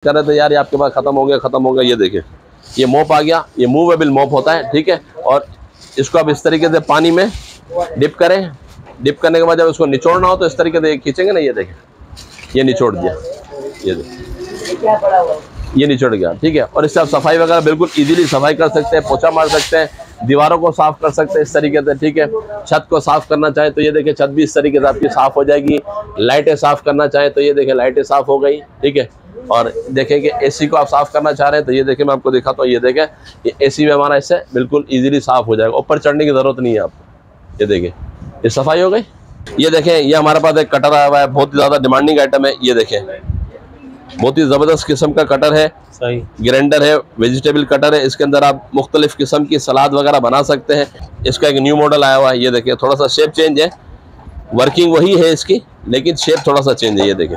कर रहे थे यार, ये आपके पास खत्म हो गया। ये देखें, ये मोप आ गया, ये मूवेबल मोप होता है, ठीक है। और इसको आप इस तरीके से पानी में डिप करें। डिप करने के बाद जब इसको निचोड़ना हो तो इस तरीके से खींचेंगे ना, ये देखें, ये निचोड़ दिया, ये देखें, ये निचोड़ गया, ठीक है। और इससे आप सफाई वगैरह बिल्कुल इजीली सफाई कर सकते हैं, पोछा मार सकते हैं, दीवारों को साफ कर सकते हैं इस तरीके से, ठीक है। छत को साफ करना चाहे तो ये देखें, छत भी इस तरीके से आपकी साफ हो जाएगी। लाइटें साफ करना चाहे तो ये देखें, लाइटें साफ हो गई, ठीक है। और देखें कि एसी को आप साफ करना चाह रहे हैं तो ये देखें, मैं आपको दिखाता हूँ, ये देखें, ये एसी में हमारा इससे बिल्कुल इजीली साफ हो जाएगा, ऊपर चढ़ने की जरूरत नहीं है आपको। ये देखें, ये सफाई हो गई। ये देखें, ये हमारे पास एक कटर आया हुआ है, बहुत ही ज्यादा डिमांडिंग आइटम है। ये देखें, बहुत ही जबरदस्त किस्म का कटर है, सही ग्राइंडर है, वेजिटेबल कटर है। इसके अंदर आप मुख्तलिफ किस्म की सलाद वगैरह बना सकते हैं। इसका एक न्यू मॉडल आया हुआ है, ये देखिए, थोड़ा सा शेप चेंज है, वर्किंग वही है इसकी, लेकिन शेप थोड़ा सा चेंज है। ये देखें,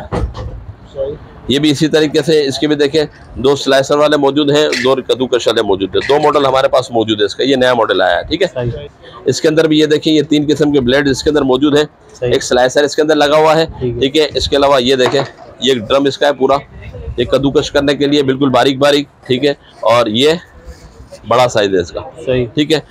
ये भी इसी तरीके से, इसके भी देखें, 2 स्लाइसर वाले मौजूद हैं, 2 कद्दूकस वाले मौजूद है। 2 मॉडल हमारे पास मौजूद है इसका, ये नया मॉडल आया है, ठीक है। इसके अंदर भी ये देखिए, ये 3 किस्म के ब्लेड इसके अंदर मौजूद है, एक स्लाइसर इसके अंदर लगा हुआ है, ठीक है। इसके अलावा ये देखें, ये एक ड्रम इसका है पूरा, ये कद्दूकस करने के लिए बिल्कुल बारीक बारीक, ठीक है। और ये बड़ा साइज है इसका, ठीक है।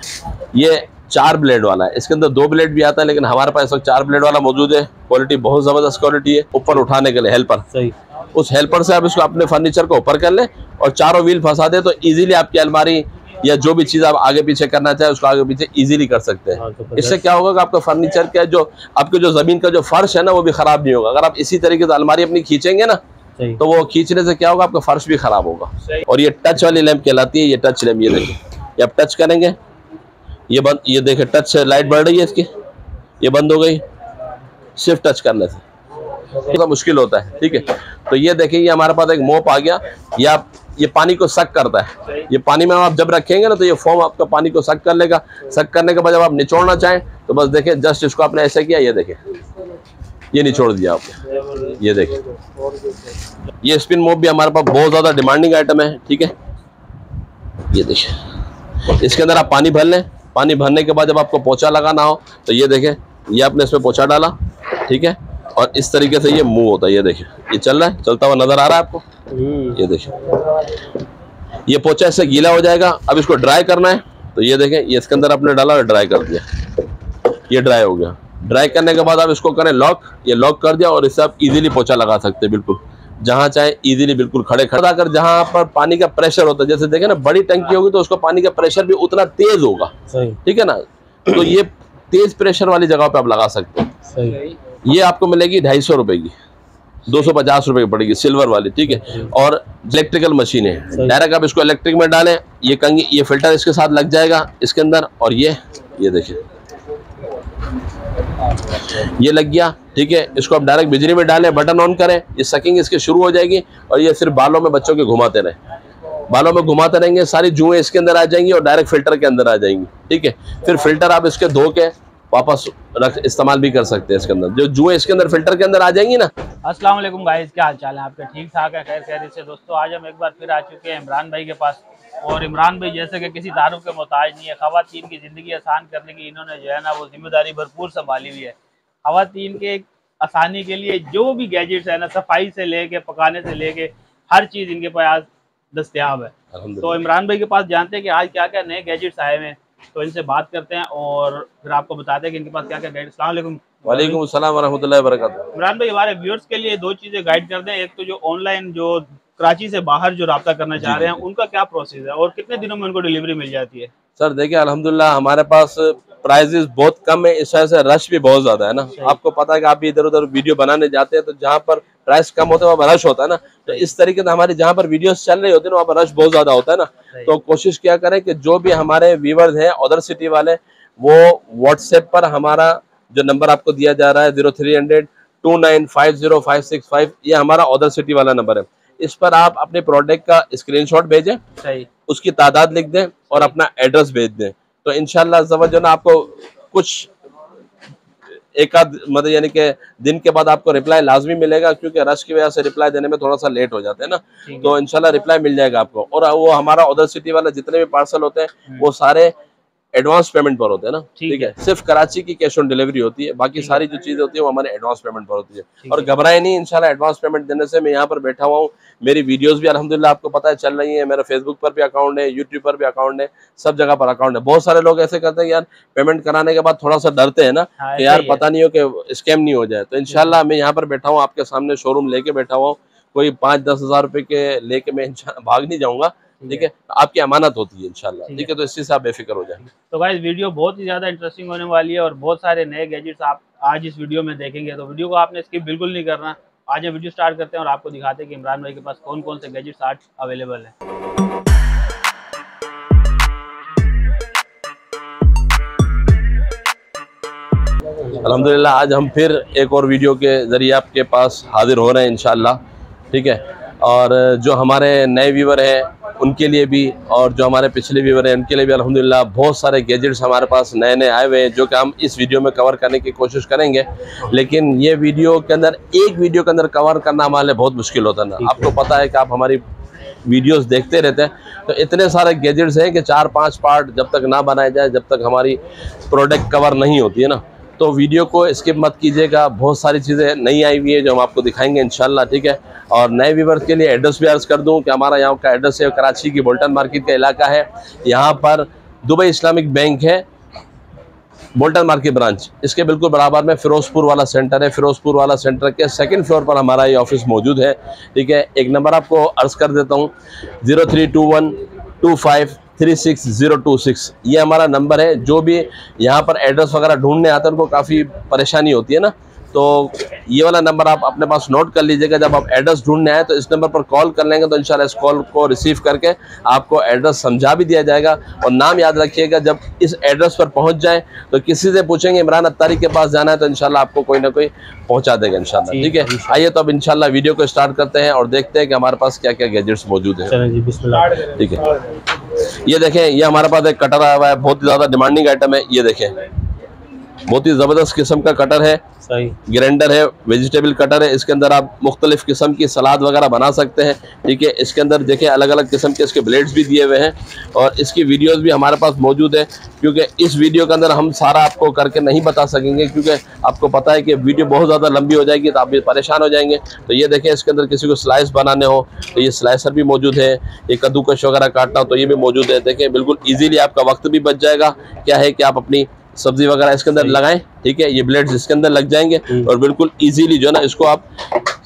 ये 4 ब्लेड वाला है, इसके अंदर 2 ब्लेड भी आता है, लेकिन हमारे पास 4 ब्लेड वाला मौजूद है। क्वालिटी बहुत जबरदस्त क्वालिटी है। ऊपर उठाने के लिए हेल्पर, उस हेल्पर से आप इसको अपने फर्नीचर को ऊपर कर ले और चारों व्हील फंसा दे तो इजीली आपकी अलमारी या जो भी चीज आप आगे पीछे करना चाहे उसको आगे पीछे इजीली कर सकते हैं। इससे क्या होगा कि आपका फर्नीचर का जो आपके जो जमीन का जो फर्श है ना, वो भी खराब नहीं होगा। अगर आप इसी तरीके से अलमारी अपनी खींचेंगे ना, तो वो खींचने से क्या होगा, आपका फर्श भी खराब होगा। और ये टच वाली लैंप कहलाती है, ये टच लैंप। ये देखिए, ये आप टच करेंगे, ये बंद, ये देखिए टच से लाइट बढ़ रही है इसकी, ये बंद हो गई सिर्फ टच करने से। थोड़ा मुश्किल होता है, ठीक है। तो ये देखिए, ये हमारे पास एक मोप आ गया, ये पानी को सक करता है। ये पानी में आप जब रखेंगे ना तो ये फोम आपका पानी को सक कर लेगा। सक करने के बाद जब आप निचोड़ना चाहें तो बस देखें, जस्ट इसको आपने ऐसे किया, ये देखें, ये निचोड़ दिया आपने। ये देखें, ये स्पिन मोप भी हमारे पास बहुत ज्यादा डिमांडिंग आइटम है, ठीक है। ये देखिए, इसके अंदर आप पानी भर लें। पानी भरने के बाद जब आपको पोछा लगाना हो तो ये देखें, ये आपने इसमें पोछा डाला, ठीक है। और इस तरीके से ये मूव होता है, ये देखिए, ये चल रहा है, चलता हुआ नजर आ रहा है आपको। ये देखिए, ये पोछा इससे गीला हो जाएगा। अब इसको ड्राई करना है तो ये देखें, ये इसके अंदर आपने डाला और ड्राई कर दिया, ये ड्राई हो गया। ड्राई करने के बाद आप इसको करें लॉक, ये लॉक कर दिया और इससे आप इजीली पोछा लगा सकते हैं, बिल्कुल जहां चाहे इजीली, बिल्कुल खड़े कर जहां पर पानी का प्रेशर होता है। जैसे देखें ना, बड़ी टंकी होगी तो उसका पानी का प्रेशर भी उतना तेज होगा, ठीक है ना। तो ये तेज प्रेशर वाली जगह पे आप लगा सकते हैं। ये आपको मिलेगी 250 रुपए की, 250 रुपए की पड़ेगी, सिल्वर वाली, ठीक है। और इलेक्ट्रिकल मशीन है, डायरेक्ट आप इसको इलेक्ट्रिक में डालें, ये कंघी, ये फिल्टर इसके साथ लग जाएगा इसके अंदर। और ये देखिए, ये लग गया, ठीक है। इसको आप डायरेक्ट बिजली में डालें, बटन ऑन करें, ये सकिंग इसकी शुरू हो जाएगी। और ये सिर्फ बालों में बच्चों के घुमाते रहे, बालों में घुमाते रहेंगे, सारी जुएं इसके अंदर आ जाएंगी और डायरेक्ट फिल्टर के अंदर आ जाएंगी, ठीक है। फिर फिल्टर आप इसके धो के वापस इस्तेमाल भी कर सकते हैं। इसके अंदर जो जुएं इसके अंदर फिल्टर के अंदर आ जाएंगी ना। अस्सलाम वालेकुम गाइस, क्या हाल चाल है आपके? ठीक ठाक है, खैर खैरियत से। दोस्तों, आज हम एक बार फिर आ चुके हैं इमरान भाई के पास। और इमरान भाई जैसे कि किसी तारुफ के मोहताज नहीं है। खवातीन की ज़िंदगी आसान करने की इन्होंने जो है ना वो जिम्मेदारी भरपूर संभाली हुई है। खवातीन के आसानी के लिए जो भी गैजेट्स है ना, सफाई से लेके पकाने से लेके हर चीज़ इनके पास दस्तयाब है। तो इमरान भाई के पास जानते हैं कि आज क्या क्या नए गैजेट्स आए हुए हैं, तो इनसे बात करते हैं और फिर आपको बताते हैं कि इनके पास क्या क्या गाइड। अस्सलाम वालेकुम। वालेकुम अस्सलाम वरहमतुल्लाहि वबरकातुहू। इमरान भाई, हमारे व्यूअर्स के लिए 2 चीज़ें गाइड कर दें। एक तो जो ऑनलाइन जो कराची से बाहर जो राब्ता करना चाह रहे हैं, उनका क्या प्रोसेस है और कितने दिनों में उनको डिलीवरी मिल जाती है? सर देखिए, अल्हम्दुलिल्लाह हमारे पास प्राइजेस बहुत कम है, इस वजह से रश भी बहुत ज्यादा है ना। आपको पता है कि आप भी इधर उधर वीडियो बनाने जाते हैं तो जहाँ पर प्राइस कम होता है वहाँ पर रश होता है ना। तो इस तरीके से हमारी जहाँ पर वीडियोस चल रही होती है वहाँ पर रश बहुत ज्यादा होता है ना। तो कोशिश क्या करें कि जो भी हमारे व्यूअर्स हैं अदर सिटी वाले, वो व्हाट्सएप पर हमारा जो नंबर आपको दिया जा रहा है 0300 2950 ये हमारा अदर सिटी वाला नंबर है। इस पर आप अपने प्रोडक्ट का स्क्रीनशॉट भेजें, उसकी तादाद लिख दें और अपना एड्रेस भेज दें, तो इंशाल्लाह जो ना आपको कुछ एक आध मतलब यानी कि दिन के बाद आपको रिप्लाई लाजमी मिलेगा, क्योंकि रश की वजह से रिप्लाई देने में थोड़ा सा लेट हो जाते हैं ना। तो इंशाल्लाह रिप्लाई मिल जाएगा आपको। और वो हमारा अदर सिटी वाला जितने भी पार्सल होते हैं वो सारे एडवांस पेमेंट पर होते हैं ना, ठीक ठीक है। सिर्फ कराची की कैश ऑन डिलीवरी होती है, बाकी सारी जो चीजें होती है वो हमारे एडवांस पेमेंट पर होती है। और घबराए नहीं, इंशाल्लाह एडवांस पेमेंट देने से। मैं यहाँ पर बैठा हुआ हूँ, मेरी वीडियोस भी अल्हम्दुलिल्लाह आपको पता है चल रही है, मेरा फेसबुक पर भी अकाउंट है, यूट्यूब पर भी अकाउंट है, सब जगह पर अकाउंट है। बहुत सारे लोग ऐसे करते हैं यार पेमेंट कराने के बाद थोड़ा सा डरते हैं ना कि यार पता नहीं हो कि स्कैम नहीं हो जाए। तो इंशाल्लाह मैं यहाँ पर बैठा हूँ आपके सामने, शोरूम लेके बैठा हुआ हूँ, कोई 5-10 हज़ार रुपए के लेके मैं भाग नहीं जाऊंगा, ठीक है। आपकी अमानत होती है इंशाल्लाह, ठीक है। तो इससे से आप बेफिक्र हो जाए। तो गाइस वीडियो बहुत ही ज़्यादा इंटरेस्टिंग होने वाली है और बहुत सारे नए गैजेट्स आप आज इस वीडियो में देखेंगे, तो वीडियो को आपने स्किप बिल्कुल नहीं करना। आज हम वीडियो स्टार्ट करते हैं और आपको दिखाते हैं कि इमरान भाई के पास कौन कौन से गैजेट्स आज अवेलेबल हैं। अल्हम्दुलिल्लाह आज हम फिर एक और वीडियो के ज़रिए आपके पास हाजिर हो रहे हैं इंशाल्लाह, ठीक है। और जो हमारे नए व्यूवर हैं उनके लिए भी और जो हमारे पिछले व्यूवर हैं उनके लिए भी अल्हम्दुलिल्लाह बहुत सारे गैजेट्स हमारे पास नए नए आए हुए हैं जो कि हम इस वीडियो में कवर करने की कोशिश करेंगे। लेकिन ये वीडियो के अंदर एक वीडियो के अंदर कवर करना हमारे लिए बहुत मुश्किल होता है ना। आपको पता है कि आप हमारी वीडियोस देखते रहते हैं, तो इतने सारे गैजेट्स हैं कि 4-5 पार्ट जब तक ना बनाए जाए, जब तक हमारी प्रोडक्ट कवर नहीं होती है ना, तो वीडियो को स्किप मत कीजिएगा। बहुत सारी चीज़ें नई आई हुई है जो हम आपको दिखाएंगे इंशाल्लाह, ठीक है। और नए व्यूवर्स के लिए एड्रेस भी अर्ज़ कर दूं कि हमारा यहाँ का एड्रेस है कराची की बोल्टन मार्केट का इलाका है। यहाँ पर दुबई इस्लामिक बैंक है, बोल्टन मार्केट ब्रांच, इसके बिल्कुल बराबर में फिरोजपुर वाला सेंटर है। फिरोजपुर वाला सेंटर के 2nd फ्लोर पर हमारा ये ऑफिस मौजूद है, ठीक है। एक नंबर आपको अर्ज़ कर देता हूँ, 03212536 ये हमारा नंबर है। जो भी यहाँ पर एड्रेस वगैरह ढूंढने आते हैं उनको काफ़ी परेशानी होती है ना, तो ये वाला नंबर आप अपने पास नोट कर लीजिएगा। जब आप एड्रेस ढूंढने आए तो इस नंबर पर कॉल कर लेंगे तो इंशाल्लाह इस कॉल को रिसीव करके आपको एड्रेस समझा भी दिया जाएगा। और नाम याद रखिएगा, जब इस एड्रेस पर पहुंच जाए तो किसी से पूछेंगे इमरान अत्तारी के पास जाना है तो इंशाल्लाह आपको कोई ना कोई पहुंचा देगा इंशाल्लाह, ठीक है। आइए तो अब इंशाल्लाह वीडियो को स्टार्ट करते हैं और देखते हैं कि हमारे पास क्या क्या गैजेट्स मौजूद हैं, ठीक है। ये देखें, ये हमारे पास एक कटर आया हुआ है, बहुत ही ज़्यादा डिमांडिंग आइटम है। ये देखें, बहुत ही ज़बरदस्त किस्म का कटर है, ग्राइंडर है, वेजिटेबल कटर है। इसके अंदर आप मुख्तलिफ किस्म की सलाद वगैरह बना सकते हैं, ठीक है। इसके अंदर देखें अलग अलग किस्म के इसके ब्लेड्स भी दिए हुए हैं और इसकी वीडियोस भी हमारे पास मौजूद है, क्योंकि इस वीडियो के अंदर हम सारा आपको करके नहीं बता सकेंगे, क्योंकि आपको पता है कि वीडियो बहुत ज़्यादा लंबी हो जाएगी तो आप भी परेशान हो जाएंगे। तो ये देखें, इसके अंदर किसी को स्लाइस बनाने हो तो ये स्लाइसर भी मौजूद है, ये कद्दूकश वगैरह काटना हो तो ये भी मौजूद है। देखें बिल्कुल ईजीली आपका वक्त भी बच जाएगा। क्या है कि आप अपनी सब्जी वगैरह इसके अंदर लगाएं, ठीक है। ये ब्लेड्स इसके अंदर लग जाएंगे और बिल्कुल इजीली जो है ना इसको आप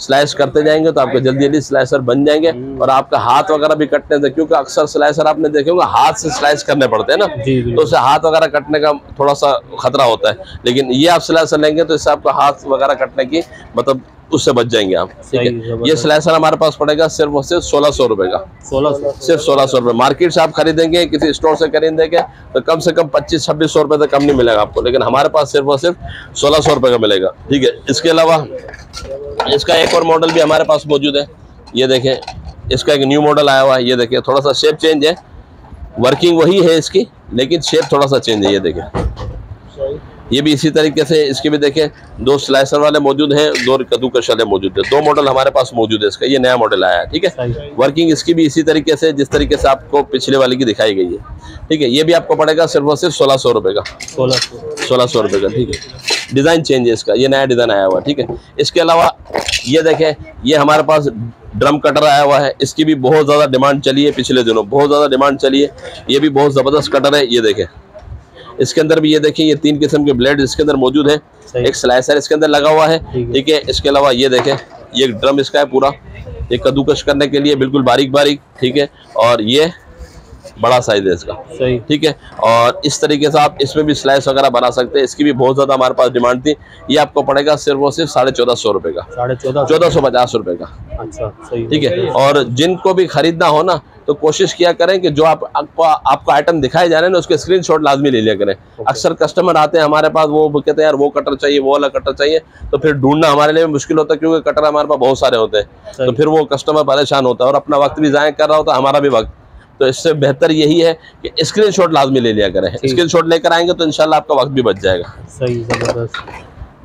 स्लाइस करते जाएंगे तो आपके जल्दी जल्दी स्लाइसर बन जाएंगे। और आपका हाथ वगैरह भी कटने से, क्योंकि अक्सर स्लाइसर आपने देखे होंगे हाथ से स्लाइस करने पड़ते हैं ना, तो उससे हाथ वगैरह कटने का थोड़ा सा खतरा होता है। लेकिन ये आप स्लाइसर लेंगे तो इससे आपका हाथ वगैरह कटने की मतलब उससे बच जाएंगे आप, ठीक है। ये स्लाइसर हमारे पास पड़ेगा सिर्फ और सिर्फ 1600 रुपए का, सिर्फ 1600 रुपए। मार्केट से आप खरीदेंगे, किसी स्टोर से खरीदेंगे तो कम से कम 25-2600 रुपए तक कम नहीं मिलेगा आपको, लेकिन हमारे पास सिर्फ और सिर्फ 1600 रुपए का मिलेगा, ठीक है। इसके अलावा इसका एक और मॉडल भी हमारे पास मौजूद है। ये देखें, इसका एक न्यू मॉडल आया हुआ है। ये देखें, थोड़ा सा शेप चेंज है, वर्किंग वही है इसकी, लेकिन शेप थोड़ा सा चेंज है। ये देखें, ये भी इसी तरीके से, इसके भी देखें 2 स्लाइसर वाले मौजूद हैं, 2 कद्दूकश वाले मौजूद है। 2 मॉडल हमारे पास मौजूद है। इसका ये नया मॉडल आया है, ठीक है। वर्किंग इसकी भी इसी तरीके से जिस तरीके से आपको पिछले वाली की दिखाई गई है, ठीक है। ये भी आपको पड़ेगा सिर्फ और सिर्फ 1600 रुपए का, 1600 रुपए का, ठीक है। डिज़ाइन चेंज है इसका, ये नया डिज़ाइन आया हुआ है, ठीक है। इसके अलावा ये देखें, ये हमारे पास ड्रम कटर आया हुआ है। इसकी भी बहुत ज़्यादा डिमांड चली है, पिछले दिनों बहुत ज़्यादा डिमांड चली है। ये भी बहुत ज़बरदस्त कटर है। ये देखें, इसके अंदर भी ये देखिए, ये 3 किस्म के ब्लेड इसके अंदर मौजूद है। एक स्लाइसर इसके अंदर लगा हुआ है, ठीक है। इसके अलावा ये देखें, ये ड्रम इसका है पूरा, ये कद्दूकश करने के लिए बिल्कुल बारीक बारीक, ठीक है। और ये बड़ा साइज है इसका, ठीक है। और इस तरीके से आप इसमें भी स्लाइस वगैरह बना सकते हैं। इसकी भी बहुत ज़्यादा हमारे पास डिमांड थी। ये आपको पड़ेगा सिर्फ और सिर्फ 1450 रुपए का, 1450 रुपए का, अच्छा, ठीक है। और जिनको भी खरीदना हो ना तो कोशिश किया करें कि जो आपको आइटम दिखाए जा रहे हैं ना उसके स्क्रीनशॉट लाजमी ले लिया करें। अक्सर कस्टमर आते हैं हमारे पास, वो कहते हैं यार वो कटर चाहिए, वो वाला कटर चाहिए, तो फिर ढूंढना हमारे लिए मुश्किल होता है, क्योंकि कटर हमारे पास बहुत सारे होते हैं। तो फिर वो कस्टमर परेशान होता है और अपना वक्त भी ज़ाया कर रहा होता है, हमारा भी वक्त। तो इससे बेहतर यही है कि स्क्रीनशॉट लाजमी ले लिया करें। स्क्रीनशॉट लेकर आएंगे तो इंशाल्लाह आपका वक्त भी बच जाएगा, सही, जबरदस्त,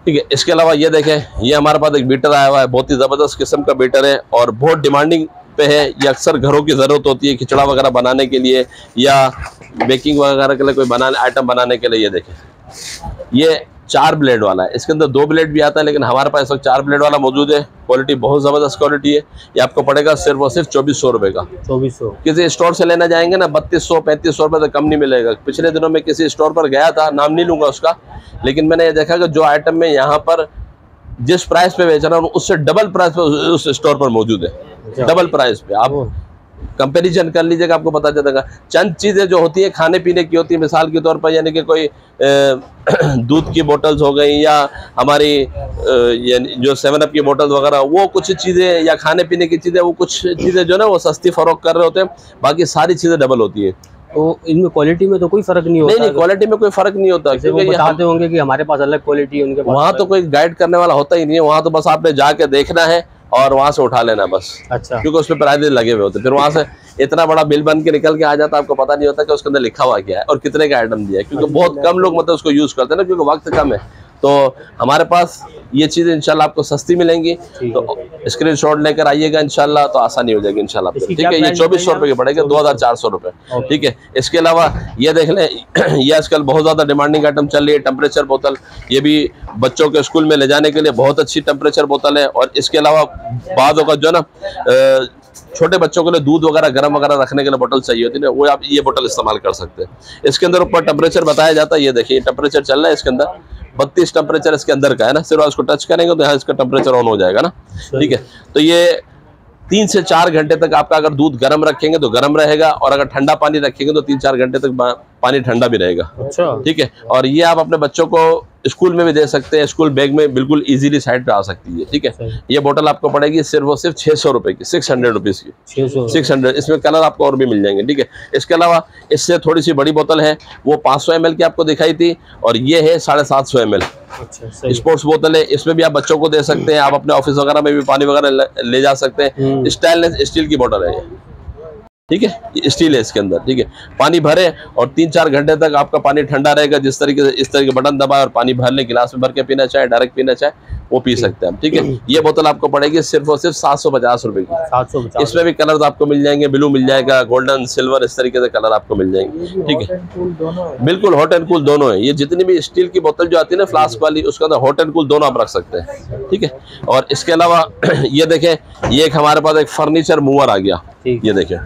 ठीक है। इसके अलावा ये देखें, ये हमारे पास एक बीटर आया हुआ है, बहुत ही ज़बरदस्त किस्म का बीटर है और बहुत डिमांडिंग पे है। ये अक्सर घरों की ज़रूरत होती है खिचड़ा वगैरह बनाने के लिए या बेकिंग वगैरह के लिए, कोई आइटम बनाने के लिए। ये देखें, ये 4 ब्लेड वाला है। इसके अंदर 2 ब्लेड भी आता है, लेकिन हमारे पास इस वक्त 4 ब्लेड वाला मौजूद है। क्वालिटी बहुत ज़बरदस्त क्वालिटी है। ये आपको पड़ेगा सिर्फ और सिर्फ 2400 रुपये का। 2400। किसी स्टोर से लेना जाएंगे ना 3200-3500 रुपये तो कम नहीं मिलेगा। पिछले दिनों में किसी स्टोर पर गया था, नाम नहीं लूँगा उसका, लेकिन मैंने ये देखा कि जो आइटम में यहाँ पर जिस प्राइस पे बेच रहा हूँ उससे डबल प्राइस पे उस स्टोर पर मौजूद है। डबल प्राइस पे आप कंपैरिजन कर लीजिएगा, आपको पता चलेगा। चंद चीज़ें जो होती है खाने पीने की होती है, मिसाल के तौर पर यानी कि कोई दूध की बोतल्स हो गई या हमारी जो 7 अप की बोतल वगैरह, वो कुछ चीज़ें या खाने पीने की चीज़ें, वो कुछ चीज़ें जो ना वो सस्ती फरोख्त कर रहे होते हैं, बाकी सारी चीज़ें डबल होती है। तो इनमें क्वालिटी में तो कोई फर्क नहीं होता? नहीं, क्वालिटी में कोई फर्क नहीं होता, क्योंकि वो बताते होंगे कि हमारे पास अलग क्वालिटी है, उनके पास वहाँ तो कोई गाइड करने वाला होता ही नहीं है। वहाँ तो बस आपने जाके देखना है और वहाँ से उठा लेना बस। अच्छा। क्योंकि उस पर प्राइस लगे हुए होते, फिर वहाँ से इतना बड़ा बिल बन के निकल के आ जाता है, आपको पता नहीं होता कि उसके अंदर लिखा हुआ क्या है और कितने का आइटम दिया है, क्योंकि बहुत कम लोग मतलब उसको यूज़ करते हैं ना, क्योंकि वक्त कम है। तो हमारे पास ये चीज़ें इंशाल्लाह आपको सस्ती मिलेंगी, तो स्क्रीनशॉट लेकर आइएगा इंशाल्लाह, तो आसानी हो जाएगी इंशाल्लाह। ठीक है, ये 2400 रुपये के पड़ेगा, 2400 रुपये। ठीक है। इसके अलावा ये देख लें, ये आजकल बहुत ज़्यादा डिमांडिंग आइटम चल रही है, टेम्परेचर बोतल। ये भी बच्चों के स्कूल में ले जाने के लिए बहुत अच्छी टेम्परेचर बोतल है। और इसके अलावा बाद होगा जो ना छोटे बच्चों के लिए दूध वगैरह गर्म वगैरह रखने के लिए बोतल चाहिए होती है ना, वो आप ये बोतल इस्तेमाल कर सकते हैं। इसके अंदर ऊपर टेम्परेचर बताया जाता है, ये देखिए टेम्परेचर चल रहा है इसके अंदर, 32 टेम्परेचर इसके अंदर का है ना। सिर्फ उसको टच करेंगे तो यहाँ इसका टेम्परेचर ऑन हो जाएगा ना। ठीक है। तो ये 3 से 4 घंटे तक आपका अगर दूध गर्म रखेंगे तो गर्म रहेगा, और अगर ठंडा पानी रखेंगे तो 3-4 घंटे तक पानी ठंडा भी रहेगा। अच्छा। ठीक है। और ये आप अपने बच्चों को स्कूल में भी दे सकते हैं, स्कूल बैग में बिल्कुल इजीली साइड पे आ सकती है। ठीक है। ये बोतल आपको पड़ेगी सिर्फ और सिर्फ 600 रुपये की, 600 रुपीज़ की। 600। इसमें कलर आपको और भी मिल जाएंगे। ठीक है। इसके अलावा इससे थोड़ी सी बड़ी बोतल है, वो 500 ml की आपको दिखाई थी, और ये है 750 ml स्पोर्ट्स बोतल है। इसमें भी आप बच्चों को दे सकते हैं, आप अपने ऑफिस वगैरह में भी पानी वगैरह ले जा सकते हैं। स्टेनलेस स्टील की बोतल है ये। ठीक है, स्टील है इसके अंदर। ठीक है। पानी भरे और 3-4 घंटे तक आपका पानी ठंडा रहेगा। जिस तरीके से इस तरह के बटन दबाए और पानी भर ले, गिलास में भर के पीना चाहे, डायरेक्ट पीना चाहे, वो पी सकते हैं। ठीक है। ये बोतल आपको पड़ेगी सिर्फ और सिर्फ 750 रुपये की। 750। इसमें भी कलर आपको मिल जाएंगे, ब्लू मिल जाएगा, गोल्डन, सिल्वर, इस तरीके से कलर आपको मिल जाएंगे। ठीक है। बिल्कुल हॉट एंड कूल दोनों है। ये जितनी भी स्टील की बोतल जो आती है ना फ्लास्क वाली, उसके अंदर हॉट एंड कूल दोनों आप रख सकते हैं। ठीक है। और इसके अलावा ये देखें, ये एक हमारे पास एक फर्नीचर मूवर आ गया। ये देखें,